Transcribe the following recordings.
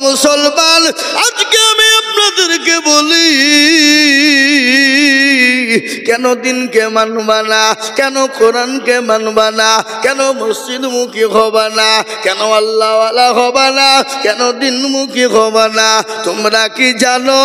মুসলমান, আজকে আমি আপনাদেরকে বলি, কেন দিনকে মানবা না, কেন কোরআনকে মানবা না, কেন মসজিদমুখী হবা না, কেন আল্লাহওয়ালা হবা না, কেন দিনমুখী হবা না? তোমরা কি জানো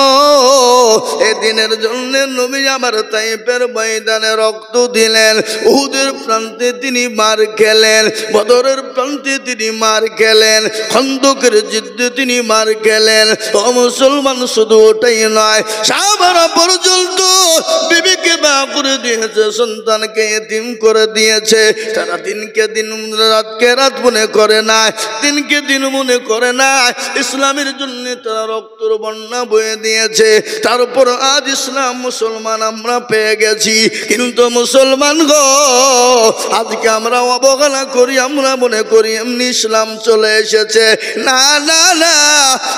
এই দিনের জন্য নবী আমার তাইফের ময়দানে রক্ত দিলেন, উহুদের প্রান্তে তিনি মার খেলেন, বদরের প্রান্তে তিনি মার খেলেন, খন্দকের যুদ্ধে তিনি মার খেলেন। ও মুসলমান, শুধু ওটাই নয়, সাহাবারা পর্যন্ত বিবিকে বিবাহ করে দিয়েছে, সন্তানকে এতিম করে দিয়েছে। তারা দিনকে দিন, রাতকে রাত মনে করে না, দিনকে দিন মনে করে না। ইসলামের জন্য তারা রক্তর বন্যা বয়ে দিয়েছে। তারপর আজ ইসলাম মুসলমান আমরা পেয়ে গেছি। কিন্তু মুসলমান গো, আজকে আমরা অবহেলা করি, আমরা মনে করি এমনি ইসলাম চলে এসেছে। না না না,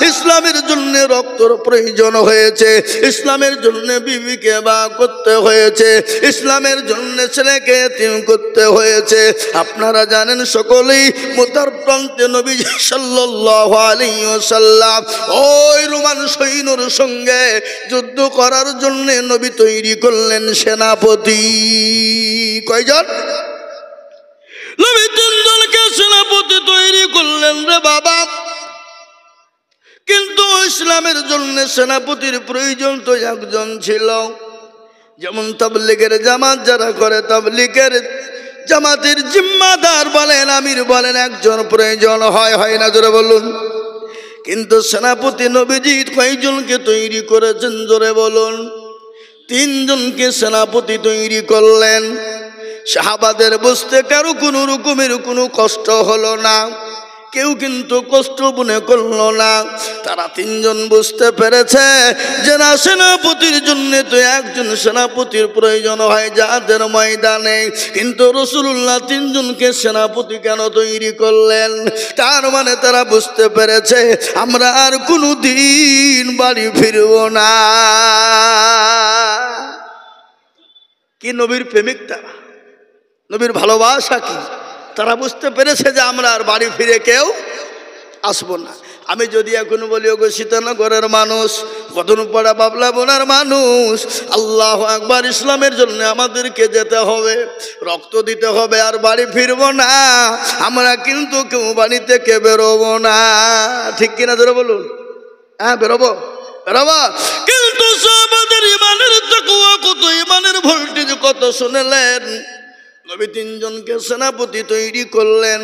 ইসলামের জন্য রক্তর প্রয়োজন হয়েছে, ইসলামের জন্য বিবিকে বিবাহ করতে হয়েছে, ইসলামের জন্য ছেলেকে এতিম করতে হয়েছে। আপনারা জানেন সকলেই, মুতার প্রান্তে নবী সাল্লাল্লাহু আলাইহি ওয়াসাল্লাম ওই রোমান সৈন্যর সঙ্গে যুদ্ধ করার জন্য নবী তৈরি করলেন সেনাপতি। কয়জন? নবী তিনজনকে সেনাপতি তৈরি করলেন রে বাবা। কিন্তু ইসলামের জন্য সেনাপতির প্রয়োজন তো একজন ছিল। যেমন তাবলীগের জামাত যারা করে, তাবলীগের জামাতের জিম্মাদার বলেন, আমির বলেন, একজন প্রয়োজন হয়, হয় না? জোরে বলুন। কিন্তু সেনাপতি নবীজি কয়জনকে তৈরি করেছেন? জোরে বলুন। তিনজনকে সেনাপতি তৈরি করলেন। সাহাবাদের বুঝতে কারো কোনো রকমের কোনো কষ্ট হলো না, কেউ কিন্তু কষ্ট মনে করলো না। তারা তিনজন বুঝতে পেরেছে যে না, সেনাপতির জন্য তো একজন সেনাপতির প্রয়োজন হয় যাদের ময়দানে। কিন্তু রাসূলুল্লাহ তিনজনকে সেনাপতি কেন তৈরি করলেন? তার মানে তারা বুঝতে পেরেছে আমরা আর কোনো দিন বাড়ি ফিরব না। কি নবীর প্রেমিক তারা, নবীর ভালোবাসা কি, তারা বুঝতে পেরেছে যে আমরা আর বাড়ি ফিরে কেউ আসবো না। আমি যদি এখন বলি, ওগো সীতানগরের মানুষ, কদমপাড়া বাবলা বোনার মানুষ, আল্লাহু আকবার, ইসলামের জন্য আমাদেরকে যেতে হবে, রক্ত দিতে হবে, আর বাড়ি ফিরবো না, আমরা কিন্তু কেউ বাড়ি থেকে বেরোবো না। ঠিক কিনা ধরে বলুন? হ্যাঁ, বেরোবো, বেরোবো। কিন্তু সাহাবাদের ইমানের তাকওয়া কত, ইমানের ভোল্টেজ কত শুনলেন। নবী তিনজনকে সেনাপতি তৈরি করলেন।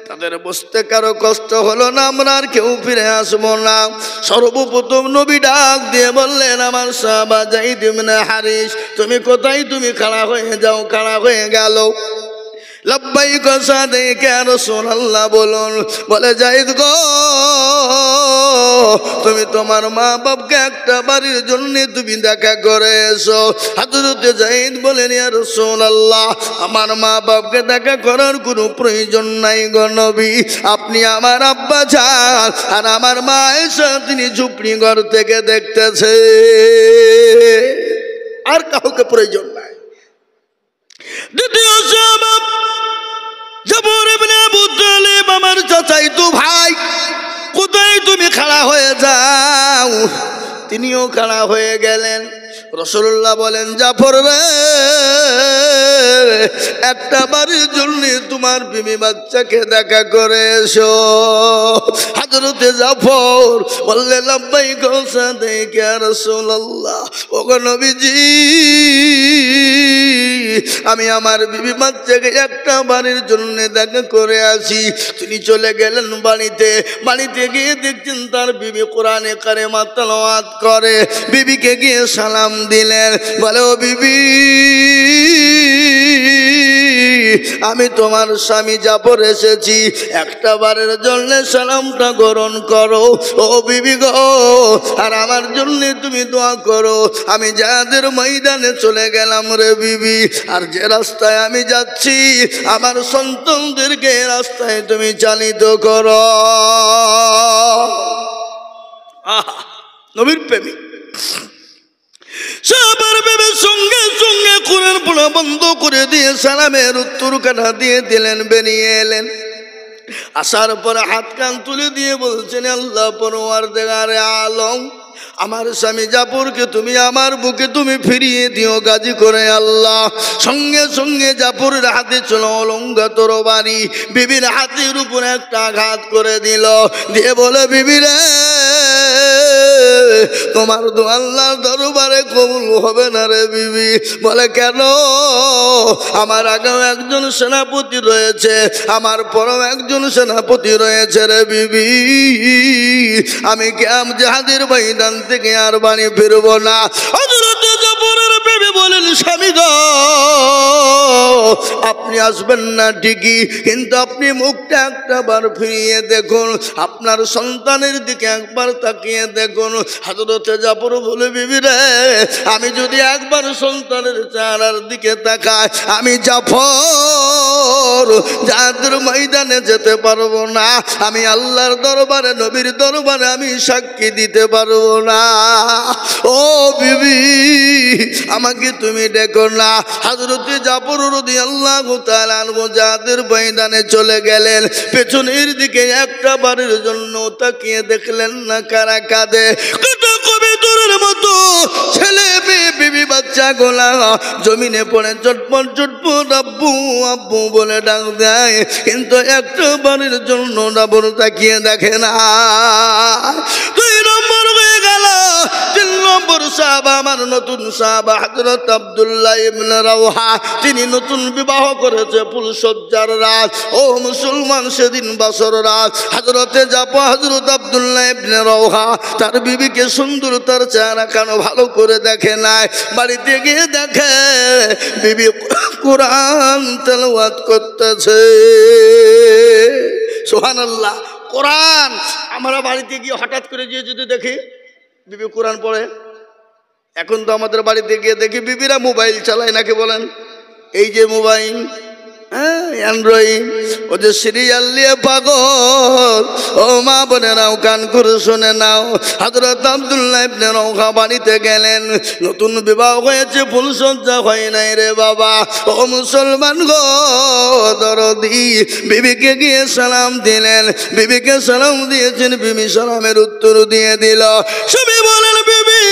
তাদের বুঝতে কারো কষ্ট হলো না, আমরা আর কেউ ফিরে আসবো না। সর্বপ্রথম নবী ডাক দিয়ে বললেন, আমার সাহাবা যায়েদ ইবনে হারিস, তুমি কোথায়? তুমি খাড়া হয়ে যাও। খাড়া হয়ে গেল। লব্বাইক সাদেক ইয়া রাসূলুল্লাহ বলুন। বলে, যায়েদ গো, তুমি তোমার মা বাপকে একটা বাড়ির জন্য তুমি দেখা করে এসো। হযরতে যায়েদ বলেন, ইয়া রাসূলুল্লাহ, আমার মা বাপকে দেখা করার কোনো প্রয়োজন নাই গো নবী, আপনি আমার আব্বা যান, আর আমার মা এসে তিনি ঝুপড়ি ঘর থেকে দেখতেছে, আর কাউকে প্রয়োজন নাই। দ্বিতীয় সাহাবা জাফর ইবনে আবু তালিব, আমার চাচাই তো ভাই, কোথায়? তুমি খাড়া হয়ে যাও। তিনিও খাড়া হয়ে গেলেন। রাসূলুল্লাহ বলেন, জাফর রে, একটা বাড়ির জন্য তোমার বিবি বাচ্চাকে দেখা করে এসো। হযরতে জাফর বললেন, লব্বাইক সাদেক ইয়া রাসূলুল্লাহ, ওগো নবীজি, আমি আমার বিবি বাচ্চাকে একটা বাড়ির জন্য দেখা করে আসি। তিনি চলে গেলেন বাড়িতে। বাড়িতে গিয়ে দেখছেন তার বিবি কোরআনে কারিমা তেলাওয়াত করে। বিবিকে গিয়ে সালাম দিলেন। বলে, ও বিবি, আমি তোমার স্বামী জাফর এসেছি, একটা বারের জন্য সালামটা গ্রহণ করো। ও বিবি গো, আর আমার জন্য তুমি দোয়া করো। আমি যাদের ময়দানে চলে গেলাম রে বিবি, আর যে রাস্তায় আমি যাচ্ছি, আমার সন্তানদেরকে রাস্তায় তুমি চালিত করো। আহা, নবীর প্রেমিক। সাহাবার ভেবে সঙ্গে সঙ্গে কোরআন পড়া বন্ধ করে দিয়ে সালামের উত্তর কাটা দিয়ে দিলেন, বেরিয়ে এলেন। আসার পরে হাত কান তুলে দিয়ে বলছেন, আল্লাহ পরওয়ারদিগারে আলম, আমার স্বামী জাফরকে তুমি আমার বুকে তুমি ফিরিয়ে দিও গাজী করে আল্লাহ। সঙ্গে সঙ্গে জাফরের হাতে ছিল অলঙ্ঘা তরবারি, বিবির হাতের উপর একটা আঘাত করে দিল, দিয়ে বলে, বিবি রে, তোমার দোয়া আল্লাহর দরবারে কবুল হবে না রে বিবি। বলে, কেন? আমার আগেও একজন সেনাপতি রয়েছে, আমার পরেও একজন সেনাপতি রয়েছে রে বিবি, আমি কেম জাহাদের ময়দান থেকে আর বাড়ি ফিরব না। হযরত জাফরের বিবি বলেন, স্বামী গো, আপনি আসবেন না ঠিকই, কিন্তু আপনি মুখটা একটা বার ফিরিয়ে দেখুন, আপনার সন্তানের দিকে একবার তাকিয়ে দেখুন। হযরত জাফর বলে, বিবি রে, আমি যদি একবার সন্তানের চেহারার দিকে তাকাই, আমি জাফর জাহাদের ময়দানে যেতে পারবো না, আমি আল্লাহর দরবারে নবীর দরবারে আমি সাক্ষী দিতে পারবো না। ও বিবি, আমাকে তুমি দেখো না। হযরত জাফর রাদিয়াল্লাহু তাআলা আনহু জাহাদের ময়দানে চলে গেলেন, পেছনের দিকে একটা বারের জন্য তাকিয়ে দেখলেন না কারা কাঁদে। কত কবিতরের মতো ছেলে মেয়ে বিবি বাচ্চা গোলা জমিনে পড়ে চটপট চটপট আব্বু আব্বু বলে ডাক দেয়, কিন্তু একটা বারের জন্য জাফর তাকিয়ে দেখে না। 2 নম্বর হয়ে গেল। 3 নম্বর সাহাবা, আমার নতুন সাহাবা হযরত আব্দুল্লাহ ইবনে রাওহা, তিনি নতুন বিবাহ করেছে, ফুলসজ্জার রাত। ও মুসলমান, সেদিন বাসর রাত। হযরতে জাফর, হযরত আব্দুল্লাহ ইবনে রাওহা তার বিবিকে সুন্দর তার চেহারা কেন ভালো করে দেখে নাই। বাড়িতে গিয়ে দেখে বিবি কোরআন তেলাওয়াত করতেছে। সুবহানাল্লাহ। কোরআন, আমরা বাড়িতে গিয়ে হঠাৎ করে গিয়ে যদি দেখি বিবি কোরআন পড়ে, এখন তো আমাদের বাড়িতে গিয়ে দেখি বিবিরা মোবাইল চালায় নাকি বলেন? এই যে মোবাইল, হ্যাঁ, অ্যান্ড্রয়েড, ওদের সিরিয়াল নিয়ে পাগল। ও মা বোনেরাও কান করে শুনে নাও। হযরত আব্দুল্লাহ ইবনে রাওহা বাড়িতে গেলেন, নতুন বিবাহ হয়েছে, ফুলসজ্জা হয় নাই রে বাবা। ও মুসলমান গো দরদি, বিবিকে গিয়ে সালাম দিলেন, বিবিকে সালাম দিয়েছেন, বিবি সালামের উত্তর দিয়ে দিল। স্বামী বলেন, বিবি,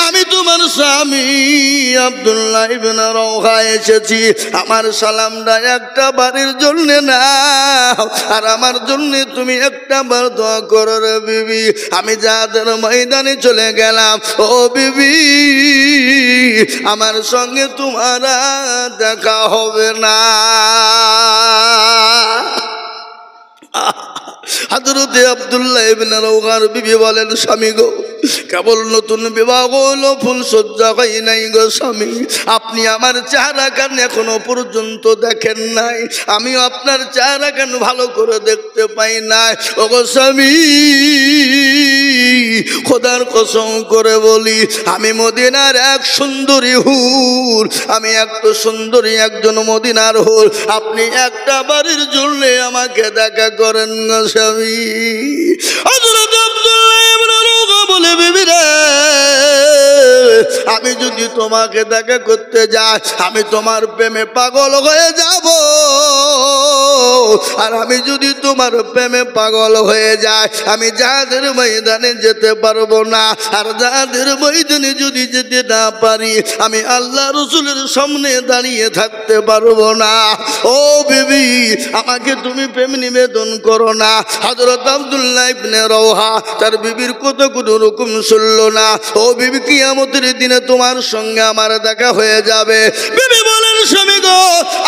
আমি তোমার স্বামী আব্দুল্লাহ ইবনে রাওহা এসেছি, আমার সালামটা একটা বারের জন্য না, আর আমার জন্য তুমি একটা বার দোয়া করো রে বিবি। আমি জাহাদের ময়দানে চলে গেলাম, ও বিবি, আমার সঙ্গে তোমার দেখা হবে না। হযরতে আব্দুল্লাহ ইবনে রাওহার বিবি বলেন, স্বামী গো, কেবল নতুন বিবাহ হলো, ফুলসজ্জা হয় নাই গো স্বামী, আপনি আমার চেহারা কেন এখনো পর্যন্ত দেখেন নাই? আমিও আপনার চেহারা কেন ভালো করে দেখতে পাই নাই? ও গো স্বামী, খোদার কসম করে বলি, আমি মদিনার এক সুন্দরী হুর, আমি একটা সুন্দরী একজন মদিনার হুর, আপনি একটা বারের জন্য আমাকে দেখা করেন গো স্বামী। হযরত আব্দুল্লাহ ইবনে রাওহা বলে, বিবি রে, আমি যদি তোমাকে দেখা করতে যাই, আমি তোমার প্রেমে পাগল হয়ে যাব, আর আমি যদি তোমার প্রেমে পাগল হয়ে যাই, আমি জাহাদের ময়দানে যেতে পারবো না, আর জাহাদের ময়দানে যদি যেতে না পারি, আমি আল্লাহ রাসূলের সামনে দাঁড়িয়ে থাকতে পারবো না। ও বিবি, আমাকে তুমি প্রেম নিবেদন করো না। হযরত আব্দুল্লাহ ইবনে রাওহা তার বিবির কত কোনো রকম শুনল না। ও বিবি, কিয়ামতের দিনে তোমার সঙ্গে আমার দেখা হয়ে যাবে। বিবি বলেন, স্বামী গো,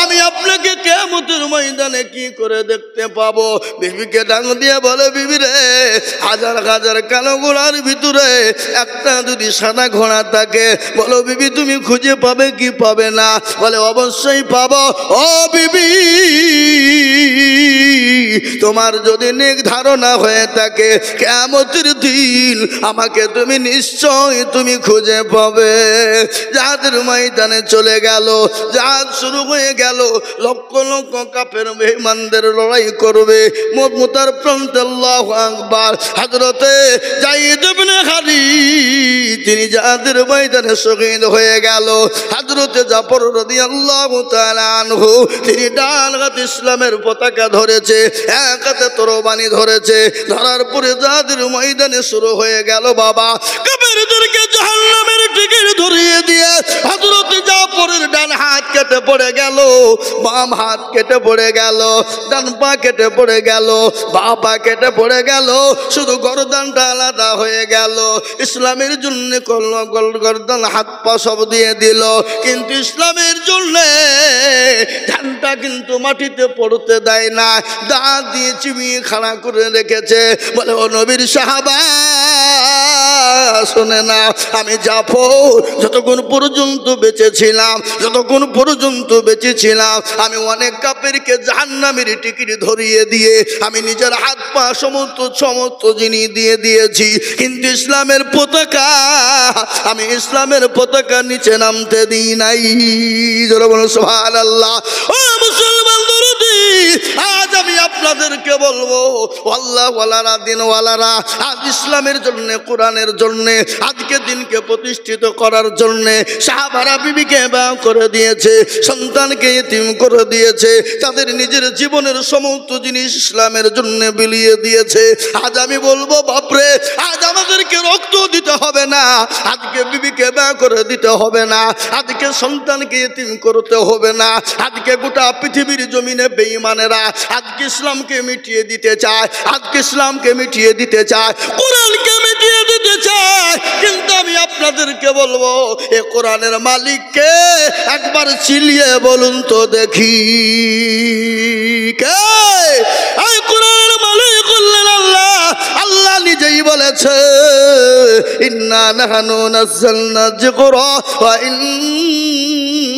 আমি আপনাকে কিয়ামতের ময়দানে কি করে দেখতে পাবো? বিবিকে ডাক দিয়ে বলে, বিবি রে, হাজার হাজার কালো ঘোড়ার ভিতরে একটা যদি সাদা ঘোড়া থাকে, বলো বিবি তুমি খুঁজে পাবে কি পাবে না? বলে, অবশ্যই পাবো। ও বিবি, তোমার যদি নেক ধারণা হয়ে থাকে, কিয়ামতের দিন আমাকে তুমি নিশ্চয় তুমি খুঁজে পাবে। জাহাদের ময়দানে চলে গেল, জাহাজ শুরু হয়ে গেল। লক্ষ লক্ষ কাফের বেঈমানদের লড়াই করবে। মুতার প্রান্তে আল্লাহু আকবার। হযরতে যায়েদ ইবনে খালিদ তিনি জিহাদের ময়দানে শহীদ হয়ে গেল। হযরতে জাফর রাদিয়াল্লাহু তাআলা আনহু তিনি ডান হাতে ইসলামের পতাকা ধরেছে, এক হাতে তরবারি ধরেছে। ধরার পরে জিহাদের ময়দানে শুরু হয়ে গেল বাবা কাফেরদেরকে জাহান্নামের টিকিট ধরিয়ে দিয়ে হযরতে জাফরের ডান হাত কেটে পড়ে গেল, বাম হাত কেটে পড়ে গেল, ডান পা কেটে পড়ে গেল, বাম পা কেটে পড়ে গেল, শুধু গর্দানটা আলাদা হয়ে গেল। ইসলামের জন্য গর্দান হাত পা সব দিয়ে দিল, কিন্তু ইসলামের জন্য ধানটা কিন্তু মাটিতে পড়তে দেয় না, দাঁত দিয়ে চিবিয়ে খাড়া করে রেখেছে। বলে ও নবীর সাহাবা শোনে না, আমি জাফর যতক্ষণ পর্যন্ত বেঁচেছিলাম, যতক্ষণ পর্যন্ত বেঁচেছিলাম আমি অনেক কাফেরকে জাহান্নামের টিকিট ধরিয়ে দিয়ে আমি নিজের হাত পা সমস্ত জিনিস দিয়ে দিয়েছি, কিন্তু ইসলামের পতাকা আমি ইসলামের পতাকা নিচে নামতে দিই নাই। জোরে বলুন সুবহানাল্লাহ। ও মুসলমান দরদি, আজ আমি আপনাদেরকে বলবো আল্লাহ ওয়ালারা দিনওয়ালারা আজ ইসলামের জন্য কোরআনের জন্য আজকে দিনকে প্রতিষ্ঠিত করার জন্য সাহাবারা বিবিকে বিবাহ করে দিয়েছে, সন্তানকে ইতিম করে দিয়েছে, তাদের নিজের জীবনের সমস্ত জিনিস ইসলামের জন্য বিলিয়ে দিয়েছে। আজ আমি বলবো বাপরে, আজ আমাদেরকে রক্ত দিতে হবে না, আজকে বিবিকে বিবাহ করে দিতে হবে না, আজকে সন্তানকে ইতিম করতে হবে না, আজকে গোটা পৃথিবীর জমিনে বেঈমানেরা আজকে ইসলামকে মিটিয়ে দিতে চায়, আজকে ইসলামকে মিটিয়ে দিতে চায়, কোরআনকে মিটিয়ে দিতে চায়। কিন্তু আমি আপনাদেরকে বলবো এ কোরআনের মালিককে একবার চিলিয়ে বলুন তো দেখি কে? এই কোরআনের মালিক হলেন আল্লাহ। আল্লাহ নিজেই বলেছে ইন্না নাহনু নাযালনা যিকরা ওয়া ইন্না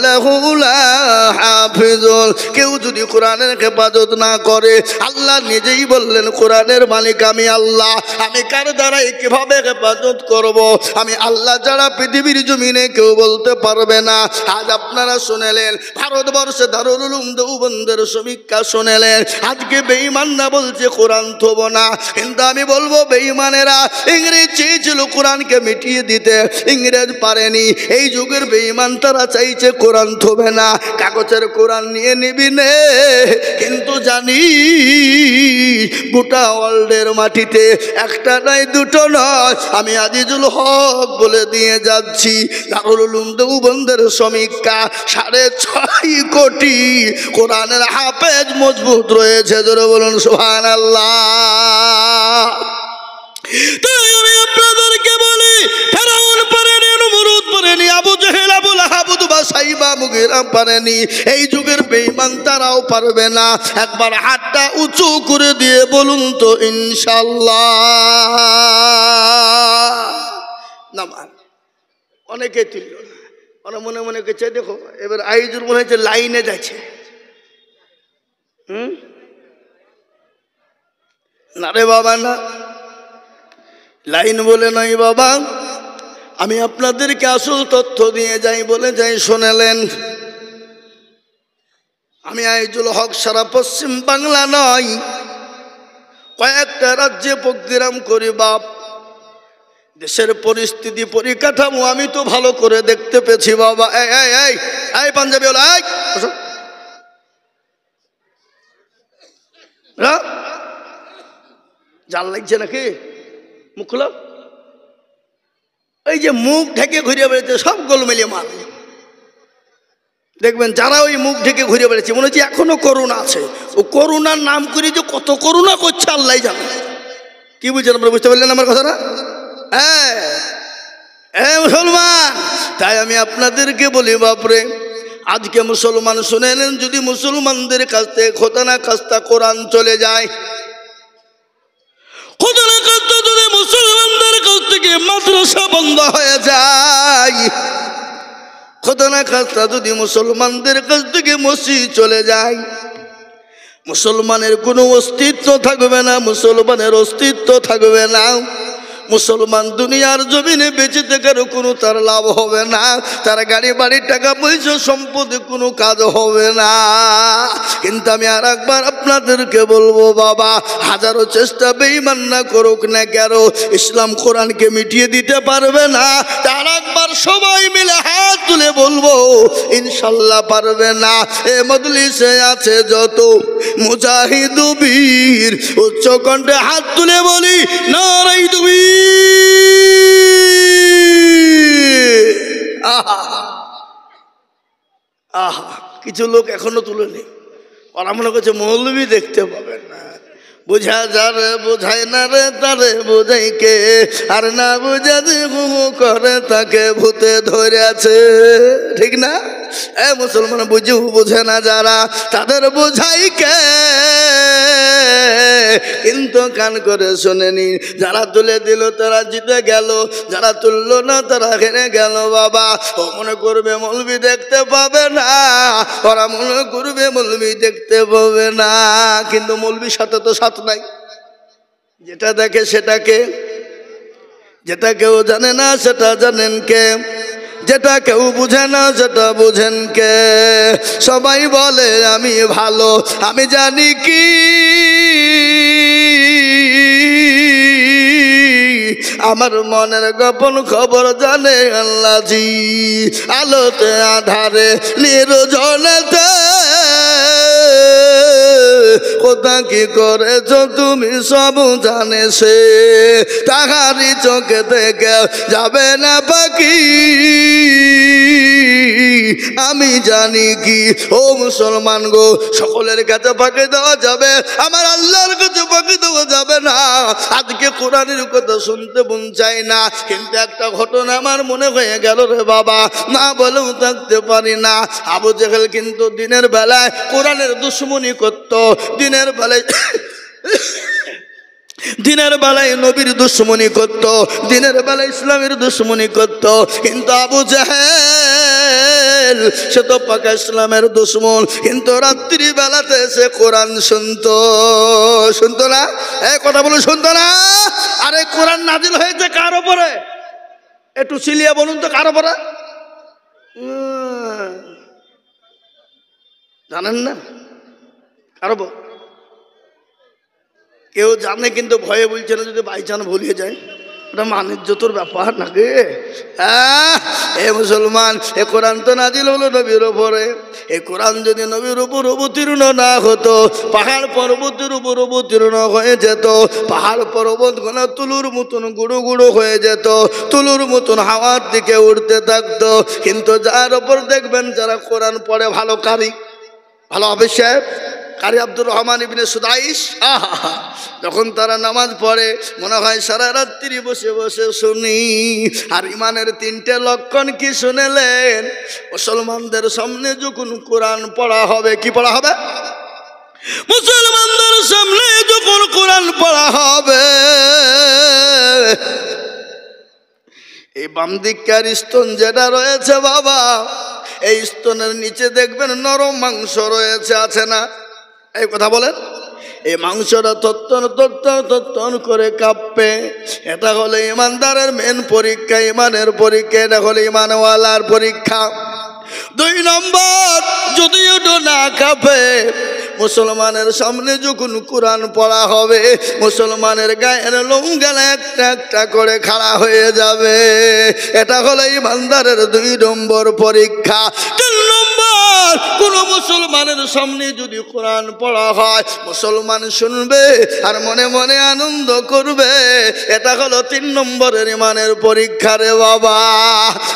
লাহু লাহাফিজুন। কেউ যদি কোরআনের হেফাজত না করে, আল্লাহ নিজেই বললেন কোরআনের মালিক আমি আল্লাহ, আমি কার দ্বারাই কিভাবে হেফাজত করব? আমি আল্লাহ যারা পৃথিবীর জমিনে কেউ বলতে পারবে না। আজ আপনারা শুনেলেন ভারতবর্ষে দারুল উলুম দেওবন্দের সমীক্ষা শুনেলেন, আজকে বেঈমানরা বলছে কোরআন থব না, কিন্তু আমি বলবো বেঈমানেরা ইংরেজ চেয়েছিল কোরআনকে মিটিয়ে দিতে, ইংরেজ পারেনি। এই যুগের বেঈমান তারা চাইছে কোরআন থবে না, কাগজের কোরআন নিয়ে নিবি নে। কিন্তু জানি গোটা ওয়ার্ল্ডের মাটিতে একটা নয় দুটো নয়, আমি আজিজুল হক বলে দিয়ে যাচ্ছি দারুল উলুম দেওবন্দের সমীক্ষা 6.5 কোটি কোরআনের হাফেজ মজবুত রয়েছে। জোরে বলুন সুবহানাল্লাহ। তাই আমি আপনাদেরকে বলি ফেরাউন পারেনি, নমরুদ পারেনি, আবু জেহেল, আবু লাহাব, উতবা, সাইবা, মুগীরা পারেনি। এই যুগের বেঈমান তারাও পারবে না। একবার হাতটা উঁচু করে দিয়ে বলুন তো ইনশাআল্লাহ। নামান অনেকে তুলল না, ওরা মনে মনে কেছে দেখো এবার আইজুর মনে হচ্ছে লাইনে যাচ্ছে। না রে বাবা না, লাইন বলে নয় বাবা, আমি আপনাদেরকে আসল তথ্য দিয়ে যাই বলে যাই শোনালেন। আমি আইজুল হক সারা পশ্চিম বাংলা নয় কয়েকটা রাজ্যে প্রোগ্রাম করি বাপ। দেশের পরিস্থিতি পরিকাঠামো আমি তো ভালো করে দেখতে পেয়েছি বাবা। এই পাঞ্জাবি হলো জাল লাগছে নাকি? মুখ খুলো। এই যে মুখ ঢেকে ঘুরিয়ে বেড়েছে সব গোলমেলে মাল। দেখবেন যারা ওই মুখ ঢেকে ঘুরে বেড়েছে মনে হচ্ছে এখনো করোনা আছে। ও করোনার নাম করে যে কত করোনা করছে আল্লাহ জানে। কি বুঝছেন আপনারা? বুঝতে পারলেন আমার কথাটা? হ্যাঁ মুসলমান, তাই আমি আপনাদেরকে বলি বাপরে, আজকে মুসলমান শুনেলেন, যদি মুসলমানদের কাছ থেকে খোদা না খাস্তা কোরআন চলে যায়, খোদা না খাস্তা যদি মুসলমানদের কাছ থেকে মাদ্রাসা বন্ধ হয়ে যায়, খোদা না খাস্তা যদি মুসলমানদের কাছ থেকে মসজিদ চলে যায়, মুসলমানের কোনো অস্তিত্ব থাকবে না, মুসলমানের অস্তিত্ব থাকবে না। মুসলমান দুনিয়ার জমিনে বেঁচে থাকার কোনো তার লাভ হবে না, তার গাড়ি বাড়ি টাকা পয়সা সম্পদে কোনো কাজ হবে না। কিন্তু আমি আর একবার আপনাদেরকে বলবো বাবা, হাজারো চেষ্টা বেঈমান না করুক না কেন, ইসলাম কোরআনকে মিটিয়ে দিতে পারবে না। তার একবার সবাই মিলে হাত তুলে বলবো ইনশাল্লাহ পারবে না। এ মজলিসে আছে যত মুজাহিদ বীর, উচ্চ কণ্ঠে হাত তুলে বলি নারায়ে তাকবীর। আহা আহা, কিছু লোক এখনো তুলেনি, ওরা মনে করছে মৌলবি দেখতে পাবেন না। বুঝা যারে বোঝায় না রে তারে বোঝাই কে, আর না বুঝা যে হু করে তাকে ভূতে ধরে আছে, ঠিক না? এ মুসলমান বুঝু বোঝে না যারা, তাদের বোঝাই কে? কিন্তু কান করে শোনেনি, যারা তুলে দিল তারা জিতে গেল, যারা তুললো না তারা হেরে গেল। বাবা ও মনে করবে মৌলবি দেখতে পাবে না, ওরা মনে করবে মৌলবি দেখতে পাবে না, কিন্তু মৌলবির সাথে তো সাথ নাই। যেটা দেখে সেটাকে, যেটা কেউ জানে না সেটা জানেন কে, যেটা কেউ বুঝে না সেটা বুঝেন কে? সবাই বলে আমি ভালো, আমি জানি কি আমার মনের গোপন খবর জানে আল্লাহ জি। আলোতে আধারে নির্জনেতে কোথা কি করেছ তুমি সব জানে সে, তাহারি চোখে থেকে যাবে না পাখি আমি জানি কি। ও মুসলমান গো, সকলের কাছে ফাঁকি দেওয়া যাবে, আমার আল্লাহর কাছে ফাঁকি দেওয়া যাবে না। আজকে কোরআনের কথা শুনতে মন চাই না, কিন্তু একটা ঘটনা আমার মনে হয়ে গেল রে বাবা, না বলেও থাকতে পারি না। আবু জেহেল কিন্তু দিনের বেলায় কোরআনের দুশমনি করত, দিনের বেলায় দিনের বেলায় নবীর দুশমনি করত, দিনের বেলায় ইসলামের দুশমনি করত। কিন্তু আবু জাহেল সে তো পাকা ইসলামের দুশমন, কিন্তু রাত্রি বেলাতে সে কোরআন শুনতো, শুনতো না? এই কথা বলে শুনতো না? আরে কোরআন নাজিল হয়েছে কার উপরে? একটু চিলিয়ে বলুন তো, কার উপরে? জানেন না কার উপর? কেউ জানে কিন্তু ভয়ে বলছে না, যদি বাইচান ভুলিয়ে যায় এটা মানিজ্যতর ব্যাপার নাকি? এ মুসলমান, এ কোরআন তো নাজিল হলো নবীর উপরে। এই কোরআন যদি নবীর উপর অবতীর্ণ না হতো, পাহাড় পর্বতের উপর অবতীর্ণ হয়ে যেত, পাহাড় পর্বত গুলো তুলুর মতন গুঁড়ো গুঁড়ো হয়ে যেত, তুলুর মতন হাওয়ার দিকে উঠতে থাকতো। কিন্তু যার ওপর দেখবেন যারা কোরআন পড়ে ভালো কারি, ভালো হাফেজ সাহেব কারি আব্দুর রহমান ইবনে সুদাইস, যখন তারা নামাজ পড়ে মনে হয় সারা রাত্রি বসে বসে শুনি। আর ইমানের তিনটে লক্ষণ কি শুনেলেন? মুসলমানদের সামনে যখন কোরআন পড়া হবে, কি পড়া হবে? মুসলমানদের সামনে যখন কোরআন পড়া হবে, এই বাম দিককার স্তন যেটা রয়েছে বাবা, এই স্তনের নিচে দেখবেন নরম মাংস রয়েছে, আছে না? এই কথা বলেন। এই মাংসটা তত্তন তত্তন তত্তন করে কাঁপবে। এটা হলো ইমানদারের মেন পরীক্ষা, ইমানের পরীক্ষা, এটা হলো ইমানওয়ালার পরীক্ষা। 2 নম্বর, যদি ওটা না কাঁপে, মুসলমানের সামনে যখন কোরআন পড়া হবে, মুসলমানের গায়ের লোমগুলো একটা একটা করে খাড়া হয়ে যাবে। এটা হলো ইমানদারের 2 নম্বর পরীক্ষা। 3 নম্বর, কোন মুসলমানের সামনে যদি কোরআন পড়া হয়, মুসলমান শুনবে আর মনে মনে আনন্দ করবে। এটা হলো 3 নম্বরের ইমানের পরীক্ষা রে বাবা।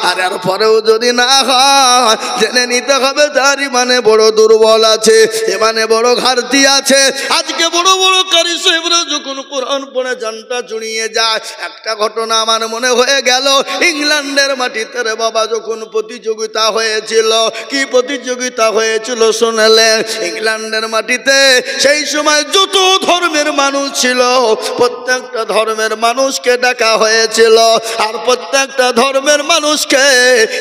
আর এর পরেও যদি না হয়, জেনে নিতে হবে তার ইমানে বড় দুর্বল আছে, ইমানে বড় ঘাটতি আছে। আজকে বড় বড় কারি সাহেবরা যখন কোরআন পড়ে জানটা জুড়িয়ে যায়। একটা ঘটনা আমার মনে হয়ে গেল, ইংল্যান্ডের মাটিতে রে বাবা যখন প্রতিযোগিতা হয়েছিল, কি প্রতিযোগিতা প্রতিযোগিতা হয়েছিল শুনলেন ইংল্যান্ডের মাটিতে। সেই সময় যত ধর্মের মানুষ ছিল প্রত্যেকটা ধর্মের মানুষকে ডাকা হয়েছিল, আর প্রত্যেকটা ধর্মের মানুষকে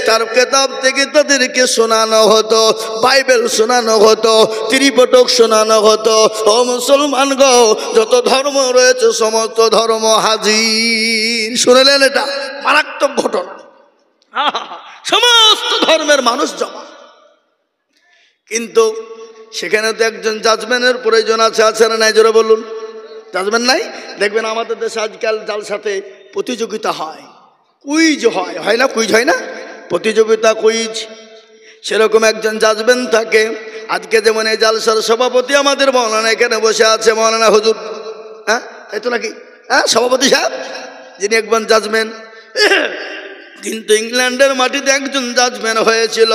তার কিতাব থেকে তাদেরকে শোনানো হতো, বাইবেল শোনানো হতো, ত্রিপিটক শোনানো হতো। ও মুসলমান গো, যত ধর্ম রয়েছে সমস্ত ধর্ম হাজির। শুনলেন, এটা মারাত্মক ঘটনা। সমস্ত ধর্মের মানুষ জমা, কিন্তু সেখানে তো একজন জাজমেন্টের প্রয়োজন আছে, আছে না নাই? জোরে বলুন, জাজমেন্ট নাই? দেখবেন আমাদের দেশে আজকাল জালসাতে প্রতিযোগিতা হয়, কুইজ হয়, হয় না? কুইজ হয় না? প্রতিযোগিতা, কুইজ। সেরকম একজন জাজমেন্ট থাকে। আজকে যেমন এই জালসার সভাপতি আমাদের মৌলানা এখানে বসে আছে, মৌলানা হুজুর, হ্যাঁ তাই তো নাকি? হ্যাঁ, সভাপতি সাহেব যিনি একজন জাজমেন্ট। কিন্তু ইংল্যান্ডের মাটিতে একজন জাজমেন্ট হয়েছিল,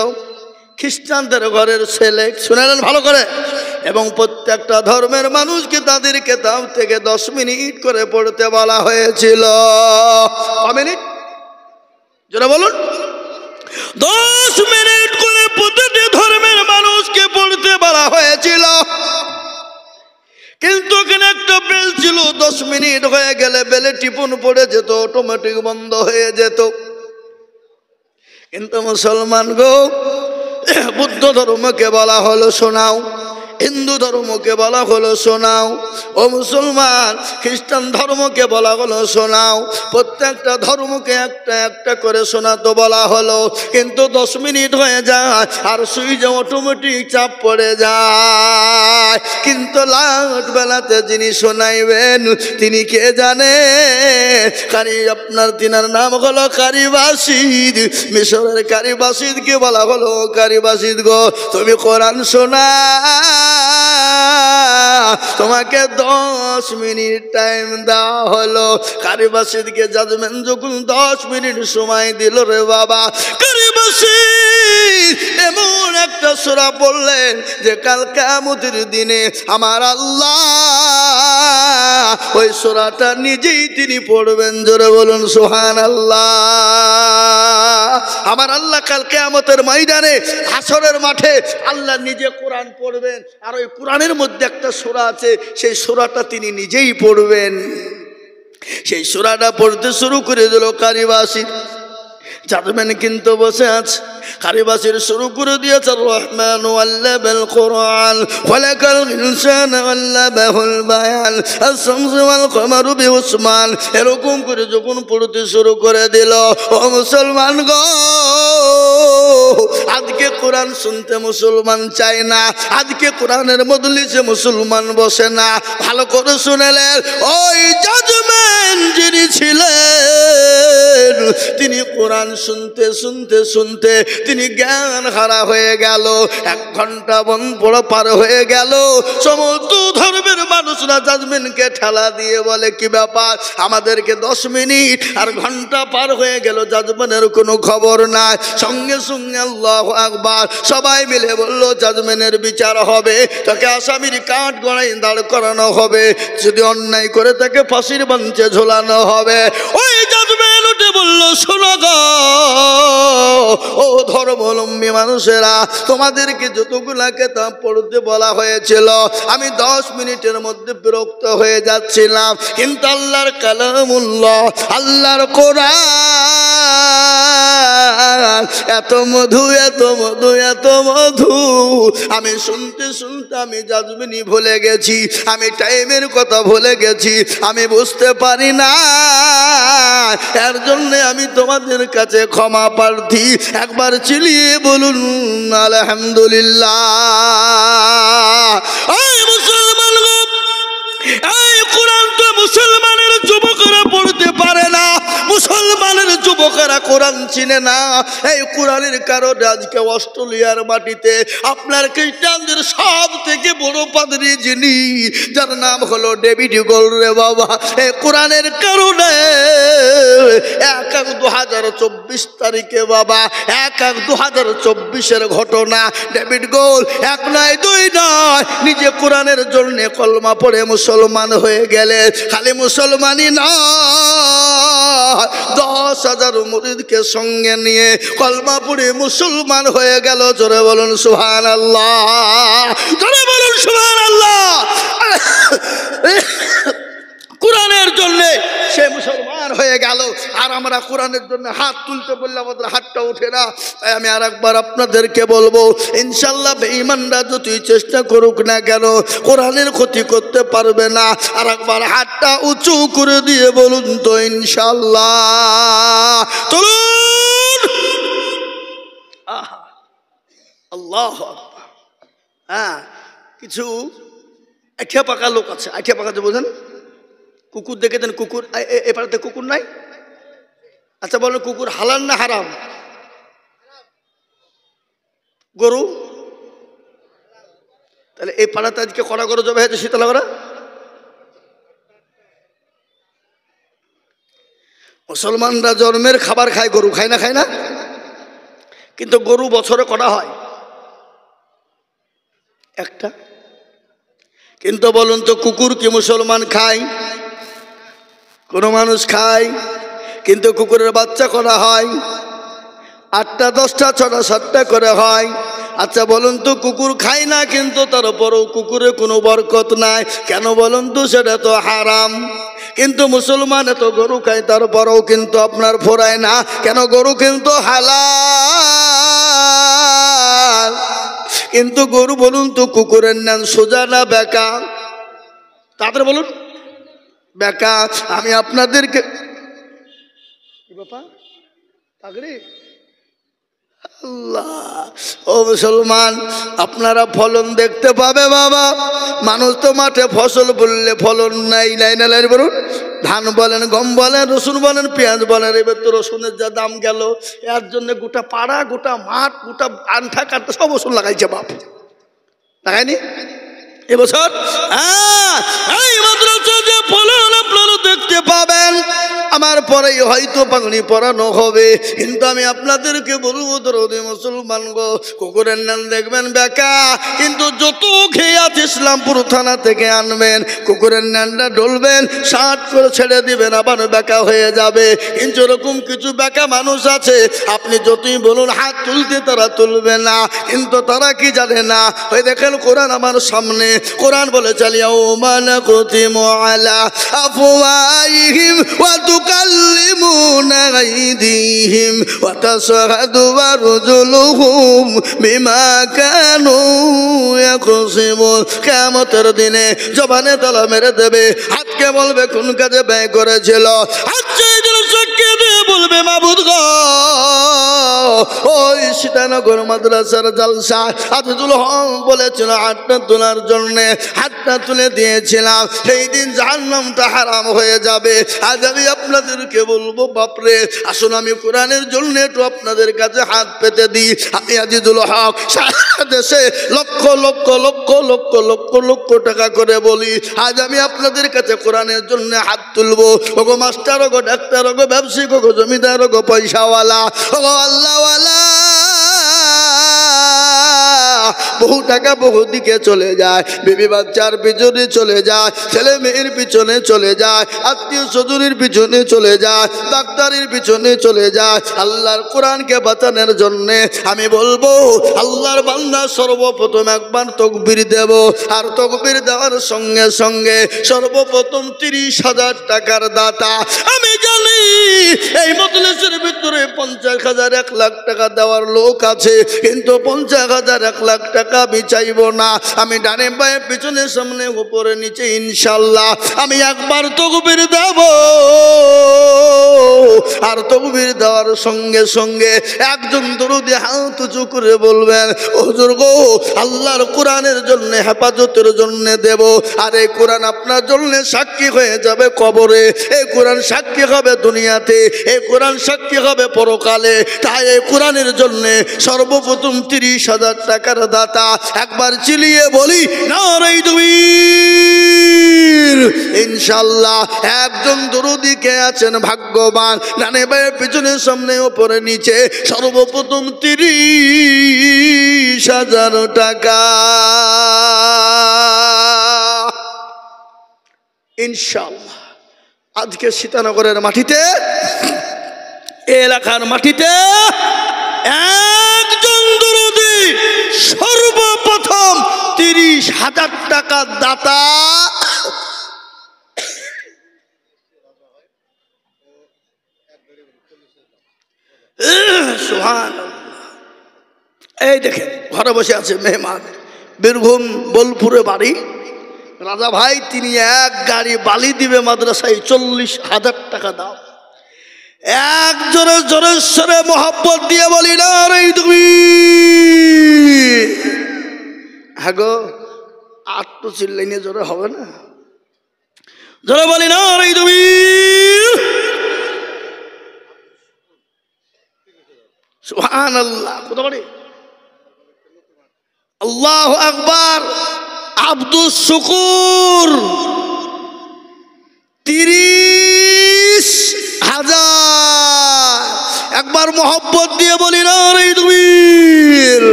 খ্রিস্টানদের ঘরের ছেলে। শুনেলেন ভালো করে? এবং প্রত্যেকটা ধর্মের মানুষকে তাদের কিতাব থেকে 10 মিনিট করে পড়তে বলা হয়েছিল। কয় মিনিট? যারা বলুন, 10 মিনিট করে প্রতিটি ধর্মের মানুষকে পড়তে বলা হয়েছিল। কিন্তু ওখানে একটা বেল ছিল, 10 মিনিট হয়ে গেলে বেলে টিপুন পড়ে যেত, অটোমেটিক বন্ধ হয়ে যেত। কিন্তু মুসলমান গো, বুদ্ধ ধর্মকে বলা হলো শোনাও, হিন্দু ধর্মকে বলা হলো শোনাও। ও মুসলমান, খ্রিস্টান ধর্মকে বলা হলো শোনাও। প্রত্যেকটা ধর্মকে একটা একটা করে শোনাতে বলা হলো। কিন্তু 10 মিনিট হয়ে যায় আর সুইচে অটোমেটিক চাপ পড়ে যায়। কিন্তু লাস্ট বেলাতে যিনি শোনাইবেন তিনি কে জানে? আপনার তিনার নাম হলো কারি বাসিদ। মিশরের কারি বাসিদকে বলা হলো, কারি বাসিদ গো, তুমি কোরআন শোনা, তোমাকে 10 মিনিট টাইম দেওয়া হলো। কারি বাসিদকে জাজমেন্ট যখন 10 মিনিট সময় দিল, রে বাবা, কারি বাসিদ এমন একটা সূরা পড়লেন যে কাল কিয়ামতের দিনে আমার আল্লাহ ওই সূরাটা নিজেই তিনি পড়বেন। জোরে বলুন সুবহানাল্লাহ। আমার আল্লাহ কাল কিয়ামতের ময়দানে, হাসরের মাঠে আল্লাহ নিজে কোরআন পড়বেন, আর ওই কোরআনের মধ্যে একটা সূরা আছে, সেই সূরাটা তিনি নিজেই পড়বেন। সেই সূরাটা পড়তে শুরু করে দিল কারি বাসিদ। জাজমেন্ট কিন্তু বসে আছে, কারি বাসিদ শুরু করে দিয়েছে, রহমান আল্লামাল কোরআন খলাকাল ইনসান আল্লামাহুল বায়ান আশ-শামসু ওয়াল কমারু বিউসমান। এরকম করে যখন পড়তে শুরু করে দিল, ও মুসলমান গো, আজকে কোরআন শুনতে মুসলমান চায় না, আজকে কোরআনের মজলিসে মুসলমান বসে না। ভালো করে শুনেলেন, ওই জাজমেন্ট যিনি ছিলেন তিনি কোরআন শুনতে শুনতে শুনতে তিনি জ্ঞান হারা হয়ে গেল। 1 ঘন্টা পড়া পার হয়ে গেল। সমস্ত ধর্মের মানুষরা জাজমেন্টকে ঠেলা দিয়ে বলে, কি ব্যাপার, আমাদেরকে 10 মিনিট আর ঘন্টা পার হয়ে গেল, জাজমেন্টের কোনো খবর নাই। সঙ্গে সঙ্গে আল্লাহু আকবার সবাই মিলে বলল, জাজমেন্টের বিচার হবে, তাকে আসামির কাঠ গড়াই দাঁড় করানো হবে, যদি অন্যায় করে তাকে ফাঁসির মঞ্চে ঝোলানো হবে। ওই জাজমেন্ট উঠে বলল, শোনো গো, ও ধর্মাবলম্বী মানুষেরা, তোমাদেরকে যতগুলা কিতাব পড়তে বলা হয়েছিল আমি 10 মিনিটের মধ্যে বিরক্ত হয়ে যাচ্ছিলাম, কিন্তু আল্লাহর কালামুল্লাহ, আল্লাহর কোরআন এত মধু, এত মধু, এত মধু, আমি শুনতে শুনতে আমি জাজমেন্টই ভুলে গেছি, আমি টাইমের কথা ভুলে গেছি, আমি বুঝতে পারি না। এর জন্য আমি তোমাদের কাছে ক্ষমা প্রার্থী। একবার চিলিয়ে বলুন আলহামদুলিল্লাহ। এই মুসলমান, এই কোরআন তো মুসলমানের যুবকরা পড়তে পারে না, মুসলমানের যুবকেরা কোরআন চিনে না। এই কোরআনের কারণে আজকে অস্ট্রেলিয়ার মাটিতে আপনার খ্রিস্টানদের সব থেকে বড় পাদ্রী যিনি, যার নাম হলো ডেভিড গোল, রে বাবা, এই কোরআনের কারণে 1/1/2024 তারিখে বাবা, 1/1/2024 ঘটনা, ডেভিড গোল 1 নয় 2 নয়, নিজে কোরআনের জন্য কলমা পড়ে মুসলমান হয়ে গেলে। খালি মুসলমানই না, 10 10,000 মুরিদকে সঙ্গে নিয়ে কলমা পড়ে মুসলমান হয়ে গেল। জোরে বলুন সুবহানাল্লাহ, জোরে বলুন সুবহানাল্লাহ। কোরআনের জন্য সে মুসলমান হয়ে গেল, আর আমরা কোরআনের জন্য হাত তুলতে বললে আমাদের হাতটা ওঠে না। তাই আমি আর একবার আপনাদেরকে বলবো, ইনশাল্লাহ বেঈমানরা যতই চেষ্টা করুক না কেন কোরআনের ক্ষতি করতে পারবে না। আর একবার হাতটা উঁচু করে দিয়ে বলুন তো ইনশাল্লাহ। চলুন। আল্লাহ। হ্যাঁ, কিছু আঠিয়া পাকা লোক আছে। আঠিয়া পাকা যে বোঝেন, কুকুর দেখেছেন? কুকুর এ পাড়াতে কুকুর নাই? আচ্ছা বলেন, কুকুর হালাল না হারাম? গরু? তাহলে এই পাড়াতে আজকে কড়া গরু জবে হয়েছে শীতলা করা। মুসলমানরা জন্মের খাবার খায়, গরু খায় না? খায় না? কিন্তু গরু বছরে কটা হয়? একটা। কিন্তু বলুন তো, কুকুর কি মুসলমান খায়? কোন মানুষ খায়? কিন্তু কুকুরের বাচ্চা করা হয় 8টা 10টা 6টা 7টা করে হয়। আচ্ছা বলুন তো, কুকুর খায় না কিন্তু তারপরেও কুকুরে কোনো বরকত নাই কেন বলুন তো? সেটা তো হারাম। কিন্তু মুসলমান তো গরু খায়, তারপরেও কিন্তু আপনার ফোরায় না কেন? গরু কিন্তু হালাল। কিন্তু গরু বলুন তো, কুকুরের নাম সোজা না বেঁকা? তাদের বলুন বেঁকা। আমি আপনাদেরকে কি বাবা পাগড়ি আল্লাহ। ও মুসলমান, আপনারা ফলন দেখতে পাবে বাবা। মানুষ তো মাঠে ফসল বললে ফলন নাই, নাই না লাই বলুন। ধান বলেন, গম বলেন, রসুন বলেন, পেঁয়াজ বলেন। এবার তো রসুনের যা দাম গেল, এর জন্য গোটা পাড়া, গোটা মাঠ, গোটা আনঠা কাটতে সব রসুন লাগাইছে বাপ। লাগায়নি এবছর? হ্যাঁ, এই মাদ্রাসা যে ফলন আপনারা দেখতে পাবেন, আমার পরেই হয়তো পাগড়ি পরানো হবে। কিন্তু আমি আপনাদেরকে বলবো, দরদে মুসলমান গো, কুকুরের নাম দেখবেন বেঁকা, কিন্তু যত খেয়াত ইসলামপুর থানা থেকে আনবেন কুকুরের নামটা ডলবেন, 60 করে ছেড়ে দিবেন, আবার বেঁকা হয়ে যাবে। কিন্তু এরকম কিছু বেঁকা মানুষ আছে, আপনি যতই বলুন হাত তুলতে তারা তুলবে না। কিন্তু তারা কি জানে না? ওই দেখেন কোরআন আমার সামনে, কোরআন বলে চালিয়াউমা নাকুতিমু আলা আফওয়াহিহিম ওয়া তুকাল্লিমুনা আইদিহিম ওয়া তাশহাদু আরজুলুহুম বিমা কানু ইয়াকসিবুন। কিয়ামতের দিনে জবানে তালা মেরে দেবে, হাতকে বলবে কোন কাজে ব্যয় করেছিল। হাত সাক্ষী দিয়ে বলবে মাবুদ গো, ওই সীতানগর মাদ্রাসার জালসা আজিজুল হক বলেছিল হাতটা তোলার জন্য, হাতটা তুলে দিয়েছিলাম। সেই দিন জাহান্নামটা হারাম হয়ে যাবে। আজ আমি আপনাদেরকে বলবো, বাপরে আসুন আমি কোরআনের জন্য একটু আপনাদের কাছে হাত পেতে দিই। আমি আজিজুল হক সারা দেশে লক্ষ লক্ষ লক্ষ লক্ষ লক্ষ লক্ষ টাকা করে বলি, আজ আমি আপনাদের কাছে কোরআনের জন্য হাত তুলবো। ওগো মাস্টার, ওগো ডাক্তার, ওগো ব্যবসায়িক, ওগো জমিদার, ওগো পয়সাওয়ালা, ওগো আল্লাহওয়ালা, বহু টাকা বহু দিকে চলে যায়, বিবি বাচ্চার পিছনে চলে যায়, ছেলে মেয়ের পিছনে চলে যায়, আত্মীয় স্বজনের পিছনে চলে যায়, ডাক্তারের পিছনে চলে যায়। আল্লাহর কোরআনকে বাঁচানোর জন্যে আমি বলবো, আল্লাহর বান্দা সর্বপ্রথম একবার তকবীর দেব, আর তকবীর দেওয়ার সঙ্গে সঙ্গে সর্বপ্রথম 30,000 টাকার দাতা। আমি জানি এই মজলিসের ভিতরে 50,000 1 লাখ টাকা দেওয়ার লোক আছে, কিন্তু 50,000 1 লাখ টাকা আমি চাইব না। আমি ডানে বায়ে পিছনে সামনে উপরে নিচে ইনশাল্লাহ আমি একবার তকবীর দেব, আর তকবীর দেওয়ার সঙ্গে সঙ্গে একজন দরুদি হাত উঁচু করে বলবেন, হুজুর গো, আল্লাহর কোরআনের জন্য হেফাজতের জন্য দেব। আর এই কোরআন আপনার জন্য সাক্ষী হয়ে যাবে কবরে, এই কোরআন সাক্ষী হবে দুনিয়াতে, এই কোরআন সাক্ষী হবে পরকালে। তাই এই কোরআনের জন্য সর্বপ্রথম 30,000 টাকার দাতা একবার চিলিয়ে বলি নারে তাকবীর। ইনশাআল্লাহ একজন দরুদি কে আছেন ভাগ্যবান, ডানে বায়ে পিছনে সামনে উপরে নিচে সর্বপ্রথম 30,000 টাকা ইনশাআল্লাহ আজকে সীতানগরের মাটিতে এলাকার মাটিতে একজন দরদি সর্বপ্রথম 30,000 টাকা দাতা সুবহানাল্লাহ। এই দেখেন ঘরে বসে আছে মেহমান, বীরভূম বোলপুরে বাড়ি, রাজা ভাই তিনি এক গাড়ি বালি দিবে মাদ্রাসায়, 40,000 টাকা দাও। এক জোরে জোরে সরে মোহাব্বত দিয়ে বলি না রে তুমি, হ্যাঁ গো আর তো চিল্লাইনে জোরে হবে না, জোরে বলি না রে তুমি। সুবহানাল্লাহ। কোথা বাড়ি? আল্লাহু আকবার। আব্দুস শুকুর 30,000। একবার মোহাব্বত দিয়ে বলি না রে তুমি।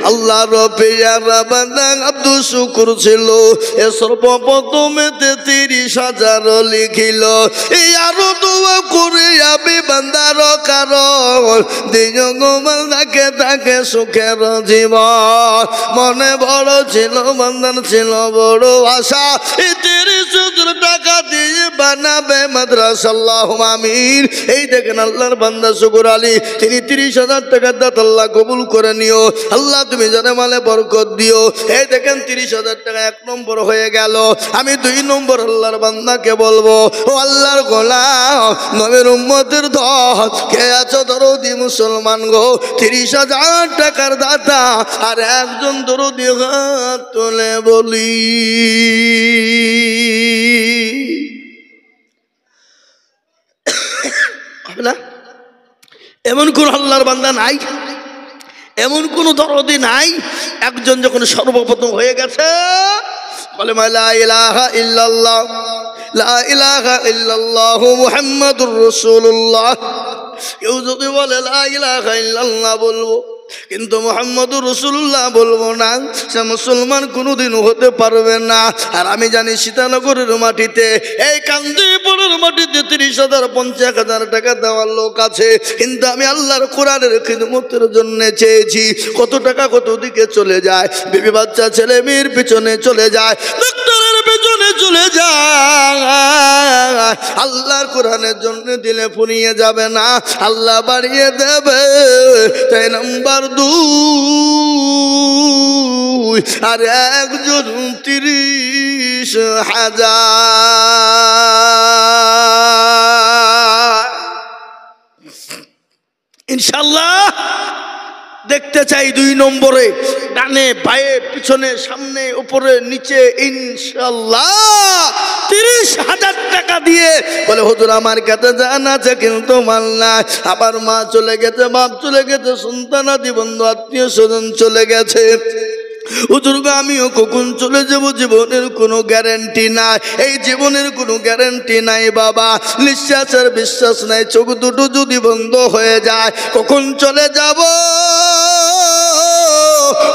আল্লাহ রব্বির বান্দা আব্দুস শুকুর ছিল এ সর্বপ্রথমেতে 30,000 লিখিল। এই আরো দোয়া করে আমি বান্দার কারণ দিও গো বান্দাকে তাকে সুখের জীবন। মনে বড় ছিল বান্দার ছিল বড় আশা, এই 30,000 টাকা দিয়ে বানাবে মাদ্রাসা, আল্লাহুম্মা আমিন। এই দেখেন আল্লাহর বান্দা শুকুর আলী, তিনি 30,000 টাকা দাতা আল্লাহ কবুল করে নিও। আল্লাহ তুমি জানে মালে বরকত দিও। এই দেখেন 30,000 টাকা 1 নম্বর হয়ে গেল। আমি 2 নম্বর আল্লাহর বান্দাকে বলবো, ও আল্লাহর গোলাম নবীর উম্মতের দল কে আছো দরদি মুসলমান গো, 30,000 টাকার দাতা আর একজন দরদি হাত তুলে বলি। না এমন কোন আল্লাহর বান্দা নাই, এমন কোন দরদি নাই, একজন যখন সর্বপ্রথম হয়ে গেছে বলে লা ইলাহা ইল্লাল্লাহ, লা ইলাহা ইল্লাল্লাহু মুহাম্মাদুর রাসূলুল্লাহ। কেউ যদি বলে লা ইলাহা ইল্লাল্লাহ বলবো কিন্তু মুহাম্মাদুর রাসূলুল্লাহ বলবো না, সে মুসলমান কোনোদিন হতে পারবে না। আর আমি জানি সীতানগরের মাটিতে, এই কান্দিপুরের মাটিতে 30,000 50,000 টাকা দেওয়ার লোক আছে, কিন্তু আমি আল্লাহর কোরআনের খিদমতের জন্য চেয়েছি। কত টাকা কত দিকে চলে যায়, বিবি বাচ্চা ছেলে মেয়ের পিছনে চলে যায়, ডাক্তারের পিছনে চলে যায়, আল্লাহর কোরআনের জন্য দিলে ফুরিয়ে যাবে না, আল্লাহ বাড়িয়ে দেবে। তাই নাম্বার 2 আর একজন 30,000 ইনশাল্লাহ দেখতে চাই। 2 নম্বরে ডানে বায়ে পিছনে সামনে উপরে নিচে ইনশাল্লাহ 30,000 টাকা দিয়ে বলে হুজুর আমার কাছে জান আছে কিন্তু মাল নাই, আবার মা চলে গেছে, বাপ চলে গেছে, সন্তানাদি বন্ধু আত্মীয় স্বজন চলে গেছে, হুজুর গো আমিও কখন চলে যাব, জীবনের কোনো গ্যারান্টি নাই। এই জীবনের কোনো গ্যারান্টি নাই বাবা, নিঃশ্বাসের বিশ্বাস নাই, চোখ দুটো যদি বন্ধ হয়ে যায় কখন চলে যাব,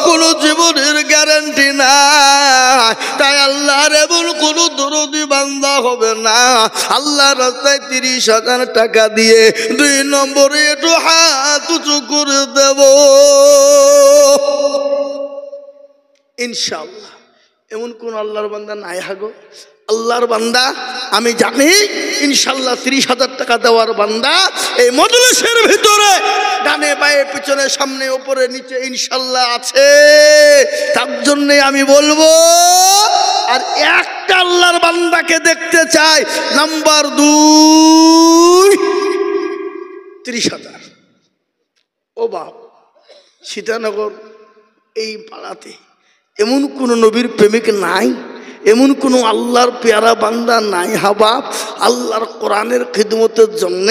কোনো জীবনের গ্যারান্টি নাই। তাই আল্লাহর এমন কোনো দরদি বান্দা হবে না, আল্লাহর রাস্তায় 30,000 টাকা দিয়ে 2 নম্বরে একটু হাত উঁচু করে দেব ইনশাআল্লাহ। এমন কোন আল্লাহর বান্দা নাই হাগো, আল্লাহর বান্দা আমি জানি ইনশাআল্লাহ 30,000 টাকা দেওয়ার বান্দা এই মজলিসের ভিতরে ডানে বায়ে পিছনে সামনে উপরে নিচে ইনশাআল্লাহ আছে। তার জন্য আমি বলবো, আর একটা আল্লাহর বান্দাকে দেখতে চাই, নাম্বার 2 30,000। ও বাপ, সীতানগর এই পাড়াতে এমন কোন নবীর প্রেমিক নাই, এমন কোন আল্লাহর পেয়ারা বান্দা নাই হাবাব, আল্লাহর কোরআনের খিদমতের জন্য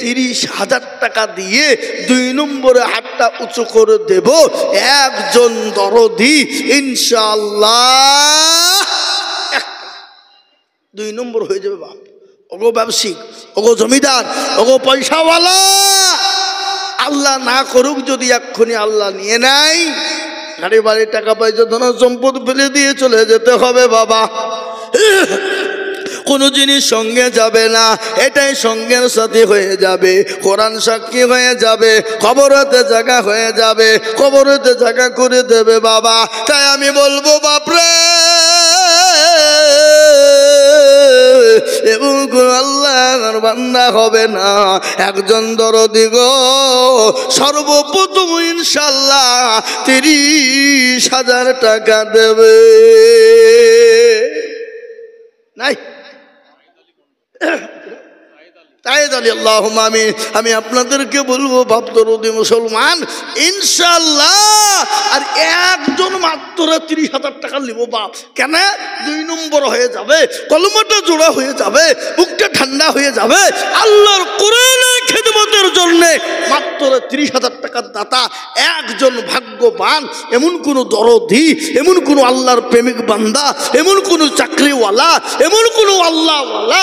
30,000 টাকা দিয়ে 2 নম্বরে হাতটা উঁচু করে দেব একজন দরদি ইনশাআল্লাহ। 2 নম্বর হয়ে যাবে বাপ। ওগো ব্যবসায়িক, ওগো জমিদার, ওগো পয়সাওয়ালা, আল্লাহ না করুক যদি এক্ষুনি আল্লাহ নিয়ে নেয়, গাড়ি বাড়ি টাকা পয়সা ধন সম্পদ ফেলে দিয়ে চলে যেতে হবে বাবা। কোনো জিনিস সঙ্গে যাবে না, এটাই সঙ্গের সাথী হয়ে যাবে। কোরআন সাক্ষী হয়ে যাবে, কবরেতে জায়গা হয়ে যাবে, কবরেতে জায়গা করে দেবে বাবা। তাই আমি বলবো বাপরে, এবং আল্লাহর বান্দা হবে না একজন দরদি গো, সর্বপ্রথম ইনশাআল্লাহ 30,000 টাকা দেবে। নাই তাই জানি আল্লাহুম্মা আমিন। আমি আপনাদেরকে বলবো বাপ দরদি মুসলমান, ইনশাআল্লাহ আর একজন মাত্র 30,000 টাকা নিব বাপ। কেন? 2 নম্বর হয়ে যাবে, কলমাটা জোড়া হয়ে যাবে, বুকটা ঠান্ডা হয়ে যাবে। আল্লাহর কোরআনের খিদমতের জন্য মাত্র 30,000 টাকার দাতা একজন ভাগ্যবান। এমন কোন দরদি, এমন কোন আল্লাহর প্রেমিক বান্দা, এমন কোন চাকরিওয়ালা, এমন কোন আল্লাহওয়ালা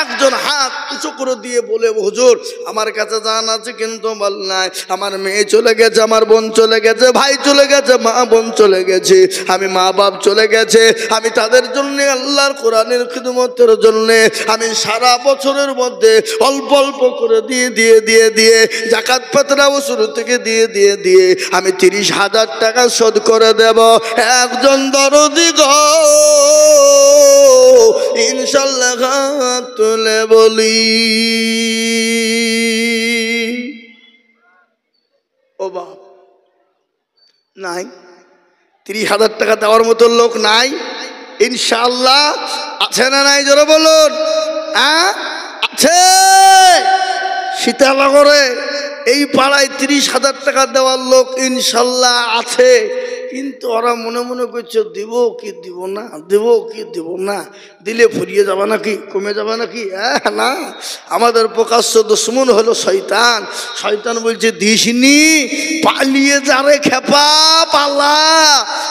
একজন হাত উঁচু করে দিয়ে বলে, হুজুর আমার কাছে জান আছে কিন্তু বল নাই, আমার মেয়ে চলে গেছে, আমার বোন চলে গেছে, ভাই চলে গেছে, মা বোন চলে গেছে, আমি মা বাপ চলে গেছে, আমি তাদের জন্য আল্লাহর কোরআনের খিদমতের জন্য আমি সারা বছরের মধ্যে অল্প অল্প করে দিয়ে দিয়ে দিয়ে দিয়ে যাকাত ফিতরাও শুরু থেকে দিয়ে দিয়ে দিয়ে আমি 30,000 টাকা শোধ করে দেব। একজন দরদি গো ইনশাআল্লাহ হাত তুলে বলি। ও বাপ, নাই 30,000 টাকা দেওয়ার মতো লোক নাই? ইনশাআল্লাহ আছে না নাই? জোরে বলুন। আছে। সীতানগরে এই পাড়ায় 30,000 টাকা দেওয়ার লোক ইনশাআল্লাহ আছে। কিন্তু ওরা মনে মনে করছে দিব কি দিব না, দেব কি দিব না, দিলে ফুরিয়ে যাবে নাকি, কমে যাবে নাকি? না, আমাদের প্রকাশ্য দুশমন হলো শয়তান। শয়তান বলছে দিসনি, পালিয়ে যারে খেপা পালা।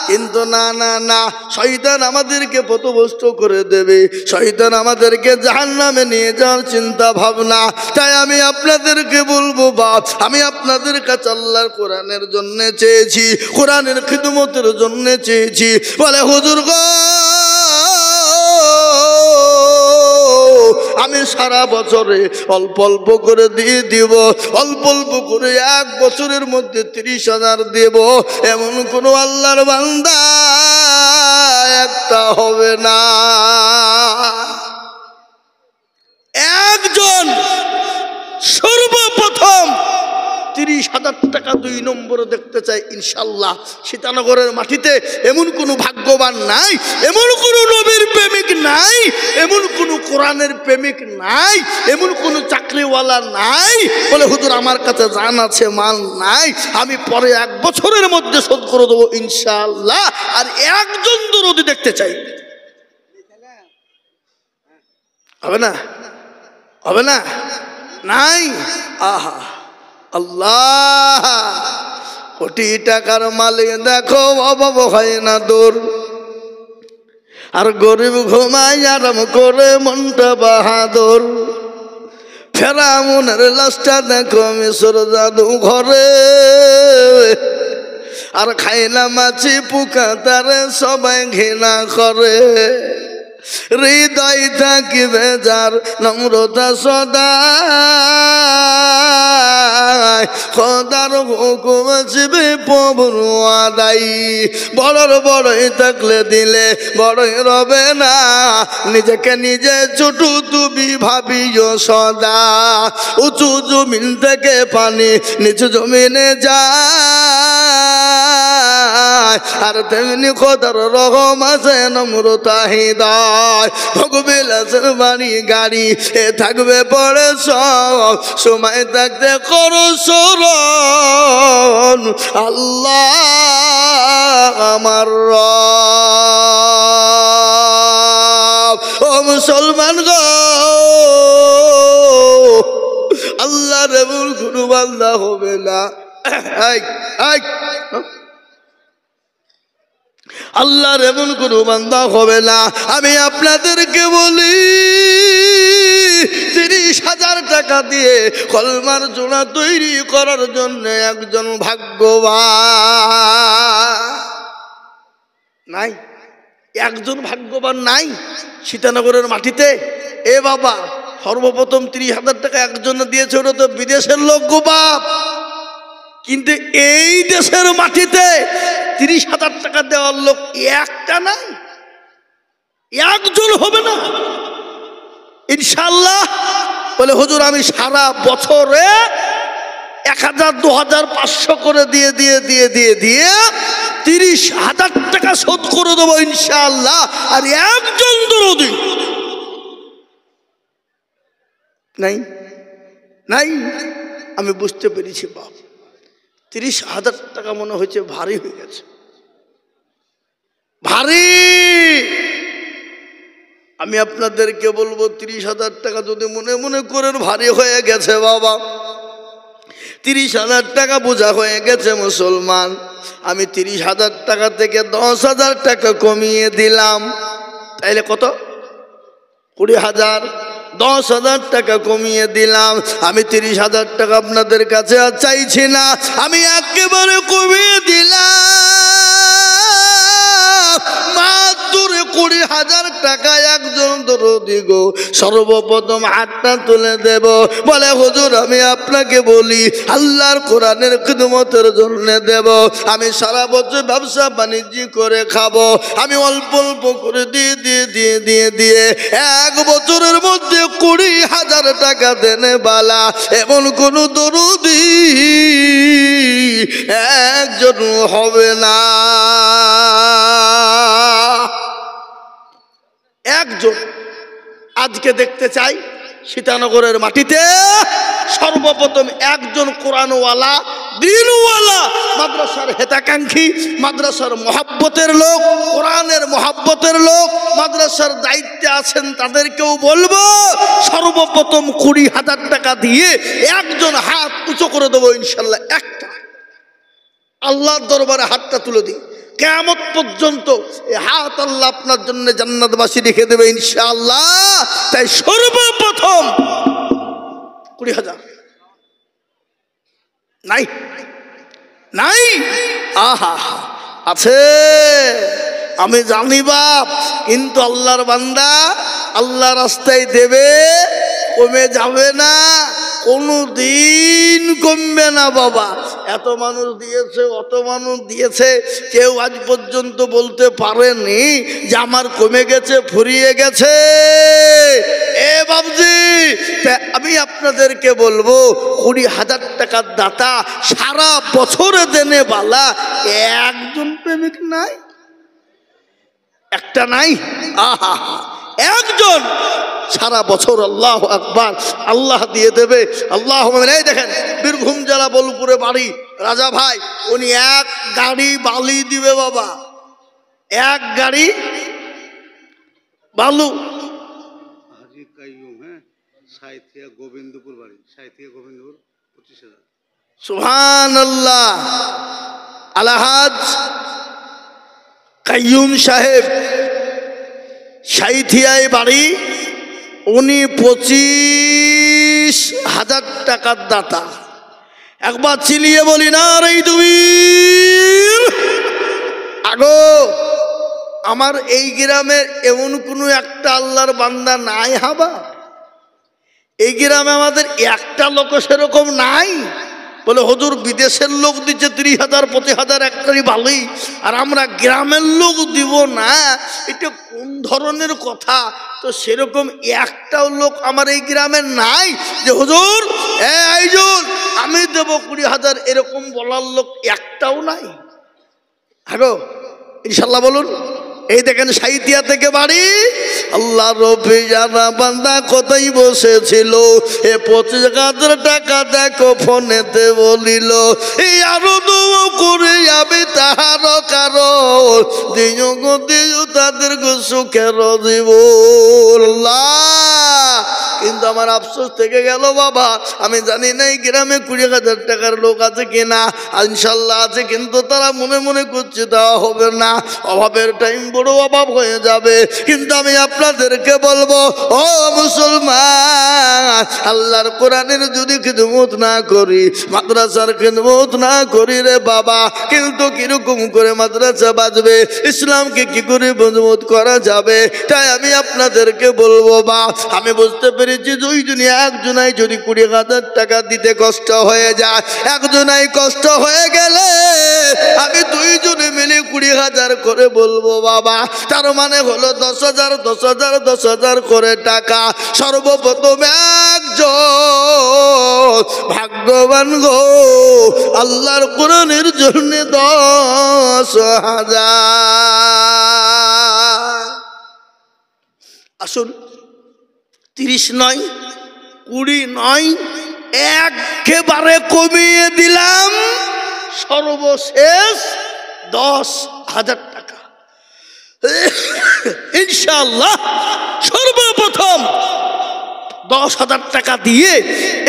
কিন্তু না না না, শয়তান আমাদেরকে পথভ্রষ্ট করে দেবে, শয়তান আমাদেরকে জাহান্নামে নিয়ে যাওয়ার চিন্তা ভাবনা। তাই আমি আপনাদেরকে বলবো বাপ, আমি আপনাদের কাছে আল্লাহর কোরআনের জন্য চেয়েছি, কোরআনের খিদমতের জন্য চেয়েছি। বলে হুজুর গো আমি সারা বছরে অল্প অল্প করে দিয়ে দিব, অল্প অল্প করে 1 বছরের মধ্যে 30,000 দেব। এমন কোনো আল্লাহর বান্দা একটা হবে না। একজন সর্বপ্রথম 30,000 টাকা 2 নম্বরে দেখতে চাই ইনশাআল্লাহ। সীতানগরের মাটিতে এমন কোনো ভাগ্যবান নাই, এমন কোনো নবীর প্রেমিক নাই, এমন কোনো কোরআনের প্রেমিক নাই, এমন কোনো চাকরিওয়ালা নাই বলে হুজুর আমার কাছে জান আছে মাল নাই, আমি পরে 1 বছরের মধ্যে শোধ করে দেবো ইনশাআল্লাহ। আর একজন দরদি দেখতে চাই। হবে না? হবে না? নাই। আহা আল্লাহ, কোটি টাকার মালিক দেখো অভাব হয় না দূর, আর গরিব ঘুমায় আরাম করে মনটা বাহাদুর। ফেরাউনের লাশটা দেখো মিশর জাদু ঘরে, আর খাইলা মাছি পোকা তারে সবাই ঘৃণা করে। হৃদয় থাকিবে যার নম্রতা সদা, খোদার হুকুম আসবে প্রভুর আদায়। বড়র বড়ই থাকলে দিলে বড়ই রবে না, নিজেকে নিজে ছোট তুমি ভাবিও সদা। উঁচু জমিন থেকে পানি নিচু জমিনে যায়, আর তেমনি খোদার রহম আছে নম্রতা হৃদয়। ভোগবিলাসের বাড়ি গাড়ি এ থাকবে পড়ে সব, সময় থাকতে করো স্মরণ আল্লাহ আমার রব। ও মুসলমান গো, আল্লাহর এমন কোনো বান্দা হবে না, আল্লাহর এমন কোনো বান্দা হবে না। আমি আপনাদেরকে বলি 30,000 টাকা দিয়ে কলমার জোড়া তৈরি করার জন্য একজন ভাগ্যবান নাই। একজন ভাগ্যবান নাই সীতানগরের মাটিতে? এ বাবা, সর্বপ্রথম 30,000 টাকা একজন দিয়েছে, ওটা তো বিদেশের লোক গো বাপ। কিন্তু এই দেশের মাটিতে 30,000 টাকা দেওয়ার লোক একটা নাই, একজন হবে না ইনশাআল্লাহ। বলে হুজুর আমি সারা বছরে 1000, 2000, 500 করে দিয়ে 30,000 টাকা শোধ করে দেবো ইনশাআল্লাহ। আর একজন দরদি নাই, নাই। আমি বুঝতে পেরেছি বাপ, 30,000 টাকা মনে হয়েছে ভারী হয়ে গেছে, ভারী। আমি আপনাদেরকে বলবো 30,000 টাকা যদি মনে মনে করেন ভারী হয়ে গেছে বাবা, 30,000 টাকা বোঝা হয়ে গেছে মুসলমান, আমি 30,000 টাকা থেকে 10,000 টাকা কমিয়ে দিলাম। তাইলে কত? 20,000। 10,000 টাকা কমিয়ে দিলাম। আমি 30,000 টাকা আপনাদের কাছে আর চাইছি না, আমি একেবারে কমিয়ে দিলাম মাত্র 20,000 টাকা। একজন দরদি গো সর্বপ্রথম হাতটা তুলে দেব, বলে হুজুর আমি আপনাকে বলি আল্লাহর কোরআনের খিদমতের জন্য দেব, আমি সারা বছর ব্যবসা বাণিজ্য করে খাবো, আমি অল্প অল্প করে দিয়ে 1 বছরের মধ্যে 20,000 টাকা দেনে বালা এমন কোন দরদি একজন হবে না। একজন আজকে দেখতে চাই সীতানগরের মাটিতে সর্বপ্রথম একজন কোরআনওয়ালা, দিনওয়ালা, মাদ্রাসার হেতাকাঙ্ক্ষী, মাদ্রাসার মহাব্বতের লোক, কোরআনের মহাব্বতের লোক, মাদ্রাসার দায়িত্বে আছেন তাদেরকেও বলবো সর্বপ্রথম 20,000 টাকা দিয়ে একজন হাত উঁচু করে দেবো ইনশাল্লাহ। একটা আল্লাহর দরবারে হাতটা তুলে দিই, কিয়ামত পর্যন্ত এই হাত আল্লাহ আপনার জন্য জান্নাতবাসী রেখে দেবে ইনশাআল্লাহ। তাই সর্বপ্রথম 20,000 নাই, নাই, আহা আছে আমি জানি বাপ, কিন্তু আল্লাহর বান্দা আল্লাহ রাস্তায় দেবে, কমে যাবে না, কোনো দিন কমবে না বাবা। এত মানুষ দিয়েছে, অত মানুষ দিয়েছে, কেউ আজ পর্যন্ত বলতে পারেনি যে আমার কমে গেছে, ফুরিয়ে গেছে। এ বাবজি, আমি আপনাদেরকে বলবো 20,000 টাকার দাতা সারা বছরে দেনে বালা একজন প্রেমিক নাই, একটা নাই, আহা একজন সারা বছর। আল্লাহু আকবার, আল্লাহ দিয়ে দেবে। আল্লাহ দেখেন বীরভূম জেলা বোলপুরে বাড়ি রাজা ভাই, উনি 1 গাড়ি বালি দিবে বাবা, 1 গাড়ি বালু। হাজি কাইয়ুম, হ্যাঁ, সাইথিয়া গোবিন্দপুর বাড়ি, সাইথিয়া গোবিন্দপুর 25,000। সুবহানাল্লাহ। আলহাজ কাইয়ুম সাহেব সাইথিয়ায় বাড়ি, উনি 25,000 টাকার দাতা। একবার চিলিয়ে বলি না রে তুমি আগো। আমার এই গ্রামের এমন কোনো একটা আল্লাহর বান্দা নাই হাবা, এই গ্রামে আমাদের একটা লোক সেরকম নাই বলে হুজুর বিদেশের লোক দিচ্ছে 30,000, 25,000 একটাই ভালোই, আর আমরা গ্রামের লোক দিব না, এটা কোন ধরনের কথা? তো সেরকম একটাও লোক আমার এই গ্রামে নাই যে হুজুর এইজন আমি দেব 20,000, এরকম বলার লোক একটাও নাই। হ্যাঁ ইনশাল্লাহ বলুন। এই দেখেন সাইথিয়া থেকে বাড়ি, আল্লাহ রবি জানা বান্দা কোথায় বসেছিল, এ 25,000 টাকা দেখো ফোনেতে বলিল, এই আরো দোয়া করে যাবে তাহার কারো দিও গো দিও তাদের গো সুখের জীবন। আল্লাহ কিন্তু আমার আফসোস থেকে গেল বাবা, আমি জানি না এই গ্রামে 20,000 টাকার লোক আছে কিনা। ইনশাল্লাহ আছে, কিন্তু তারা মনে মনে করছে দেওয়া হবে না, অভাবের টাইম বড় অভাব হয়ে যাবে। কিন্তু আমি আপনাদেরকে বলবো, ও মুসলমান, আল্লাহর কোরআনের যদি খিদমত না করি, মাদ্রাসার খিদমত না করি রে বাবা, কিন্তু কিরকম করে মাদ্রাসা বাজবে, ইসলামকে কি করে মজবুত করা যাবে? তাই আমি আপনাদেরকে বলবো বা আমি বুঝতে পেরেছি, দুইজনে একজনাই যদি 20,000 টাকা দিতে কষ্ট হয়ে যায়, একজনাই কষ্ট হয়ে গেলে আমি দুইজনে মিলে 20,000 করে বলবো বাবা। তার মানে হলো 10,000 10,000 10,000 করে টাকা। সর্বপ্রথম একজন ভাগ্যবান গো, আল্লাহর কোরআনের জন্য 10,000। আসুন, 30 নয়, 20 নয়, একেবারে কমিয়ে দিলাম, সর্বশেষ 10,000 টাকা। ইনশাআল্লাহ সর্বপ্রথম 10,000 টাকা দিয়ে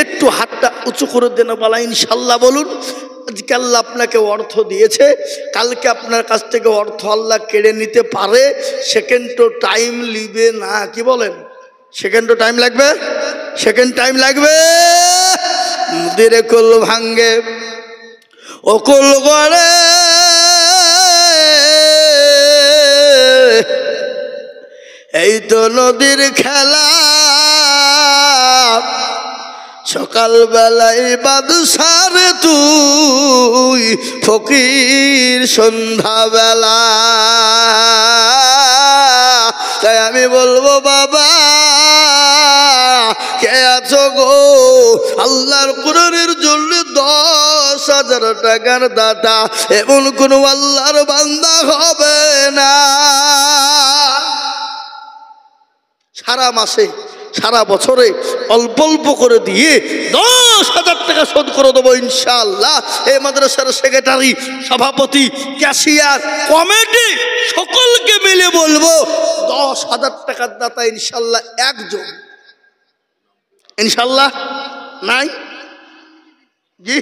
একটু হাতটা উঁচু করে দেন বলা ইনশাল্লাহ বলুন। আজকে আল্লাহ আপনাকে অর্থ দিয়েছে, কালকে আপনার কাছ থেকে অর্থ আল্লাহ কেড়ে নিতে পারে, সেকেন্ডও টাইম লিবে না। কি বলেন? সেকেন্ডও টাইম লাগবে? সেকেন্ড টাইম লাগবে। নদীর কুল ভাঙ্গে ও কুল গড়ে, এই তো নদীর খেলা। সকাল বেলায় বাদশার তুই ফকির সন্ধ্যা বেলা। তাই আমি বলবো বাবা, কে আছো গো আল্লাহর কোরআনের জন্য 10,000 টাকার দাতা, এমন কোন আল্লাহর বান্দা হবে না। সারা মাসে সারা বছরে অল্প অল্প করে দিয়ে 10,000 টাকা শোধ করে দেবো ইনশাআল্লাহ। এই মাদ্রাসার সেক্রেটারি, সভাপতি, ক্যাশিয়ার, কমিটি সকলকে মিলে বলবো 10,000 টাকার দাতা ইনশাআল্লাহ একজন। ইনশাআল্লাহ নাই? জি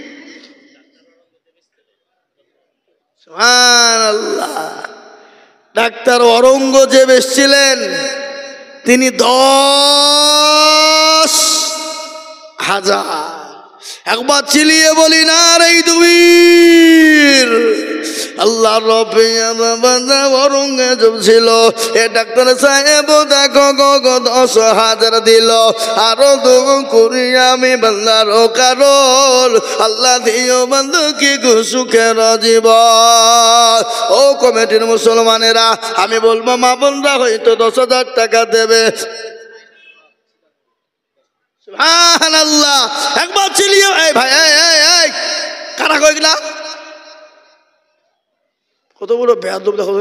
সুবহানাল্লাহ। ডাক্তার অরঙ্গজেব এসেছিলেন, তিনি 10,000। একবার চিলিয়ে বলি না রে দুবীর। আল্লাহ রবে অরঙ্গজেব ছিল, এ ডাক্তার সাহেব দেখো গো 10,000 দিল, আরো দুম করি আমি বান্দার কারণ, আল্লাহ দিও বন্ধু কি সুখের জীবন। ও কমিটির মুসলমানেরা, আমি বলবো মা বোনরা হয়তো 10,000 টাকা দেবে। সুবহানাল্লাহ। একবার চিলিয়ে, এই ভাই এই কারা কইলা কত বড় বেয়াদব দেখো তো,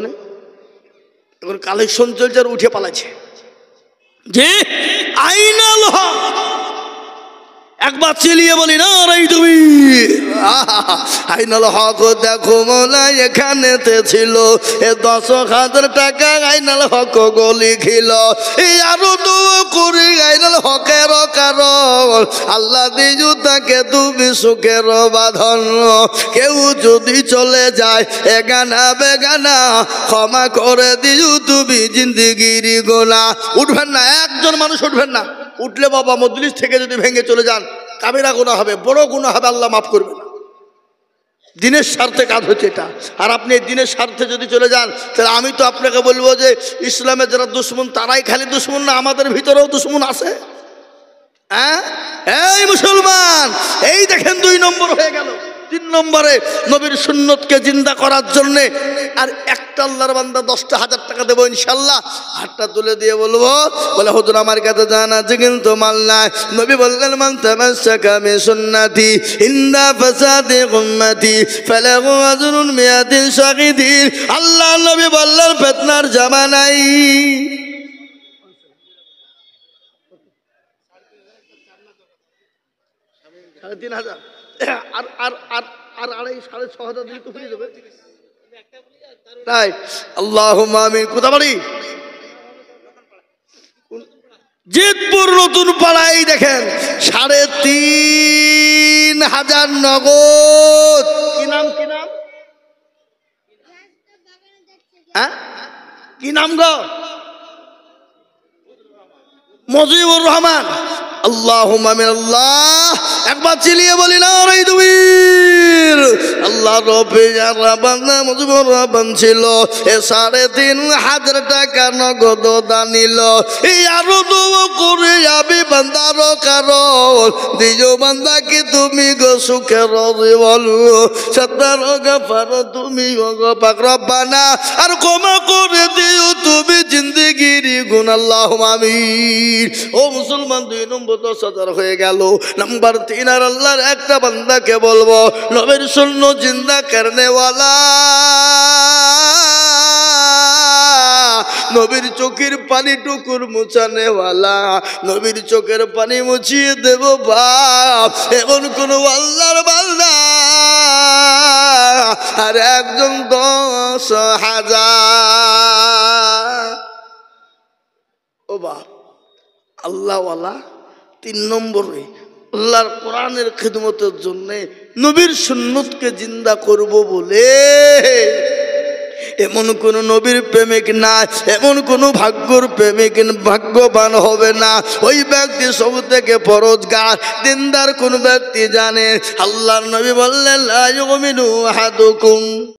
এখন কালেকশন চলছে আর উঠে পালাচ্ছে। যে আইনাল হক, একবার চিলিয়ে বলি না রে তুমি। আইনাল হক দেখো মোলা এখানেতে ছিল, এ 10,000 টাকা আইনাল হক গো লিখিল, এই আরো তো করি আইনাল হকের কারণ, আল্লাহ দিজু তাকে তুমি সুখের বাঁধন। কেউ যদি চলে যায় এগানা বেগানা, ক্ষমা করে দিজু তুমি জিন্দিগির গোনা। উঠবেন না, একজন মানুষ উঠবেন না। উঠলে বাবা মজলিস থেকে যদি ভেঙে চলে যান, কাবিরা গুনাহ হবে, বড় গুনাহ হবে, আল্লাহ মাফ করবে না। দিনের স্বার্থে কাজ হচ্ছে এটা। আর আপনি দিনের স্বার্থে যদি চলে যান, তাহলে আমি তো আপনাকে বলবো যে ইসলামের যারা দুশ্মন তারাই খালি দুশ্মন না, আমাদের ভিতরেও দুশ্মন আছে। হ্যাঁ, এই মুসলমান, এই দেখেন 2 নম্বর হয়ে গেল। 3 নম্বরে নবীর সুন্নতকে জিন্দা করার জন্য আর একটা আল্লাহর বান্দা 10,000 টাকা দেবো ইনশাল্লাহ। হাতটা তুলে দিয়ে বলবো, বলে হুজুর আমার কাছে জান আছে কিন্তু মাল নাই। নবী বললেন মান তামাসসাকা বিসুন্নতি ইন্দা ফাসাদি উম্মতি ফালাহু আজরুন মিয়াতিন শাহিদিন। আল্লাহ নবী বললেন ফিতনার জামানায় 3,500 আর আর আর আর 6,500 দিলে তো ফিরে যাবে। তাই আল্লাহুম্মা আমিন। কোথা বাড়ি? জিতপুর নতুন পাড়ায় দেখেন ৩,৫০০ নগদ। কি নাম কি নাম? হ্যাঁ কি নাম গো? মুজিবুর রহমান। আল্লাহুম্মা আমিন। আল্লাহ একবার চিলিয়ে বলি না রে তুমি। আল্লাহ রব্বে যারা বান্দা মুজিবুর রহমান ছিল এ ৩,৫০০ টাকা নগদ দানিল। এই আরো দোয়া করে যাবি বান্দার কারণ দিও বান্দা কি তুমি গো সুখের জীবন সত্তর গফার তুমি গো পাক রব্বানা আর ক্ষমা করে দিও তুমি জিন্দেগির গুণ। আল্লাহুম্মা আমিন। ও মুসলমান ২ নম্বর ১০,০০০ হয়ে গেল। নাম্বার ৩ আর আল্লাহর একটা বান্দাকে বলবো নবীর শূন্য জিন্দা করনেওয়ালা নবীর চোখের পানি টুকুর মুছানেওয়ালা নবীর চোখের পানি মুছিয়ে দেব বাপ এমন কোন আল্লাহর বান্দা আর একজন ১০,০০০। ও বাপ আল্লাহওয়ালা ৩ নম্বরে আল্লাহর কোরআনের খিদমতের জন্য নবীর সুন্নতকে জিন্দা করব বলে এমন কোন নবীর প্রেমিক না এমন কোন ভাগ্যর প্রেমিক ভাগ্যবান হবে না ওই ব্যক্তি সব থেকে পরোজগার দিনদার কোন ব্যক্তি জানে। আল্লাহর নবী বললেন লা ইউমিনু আহাদুকুম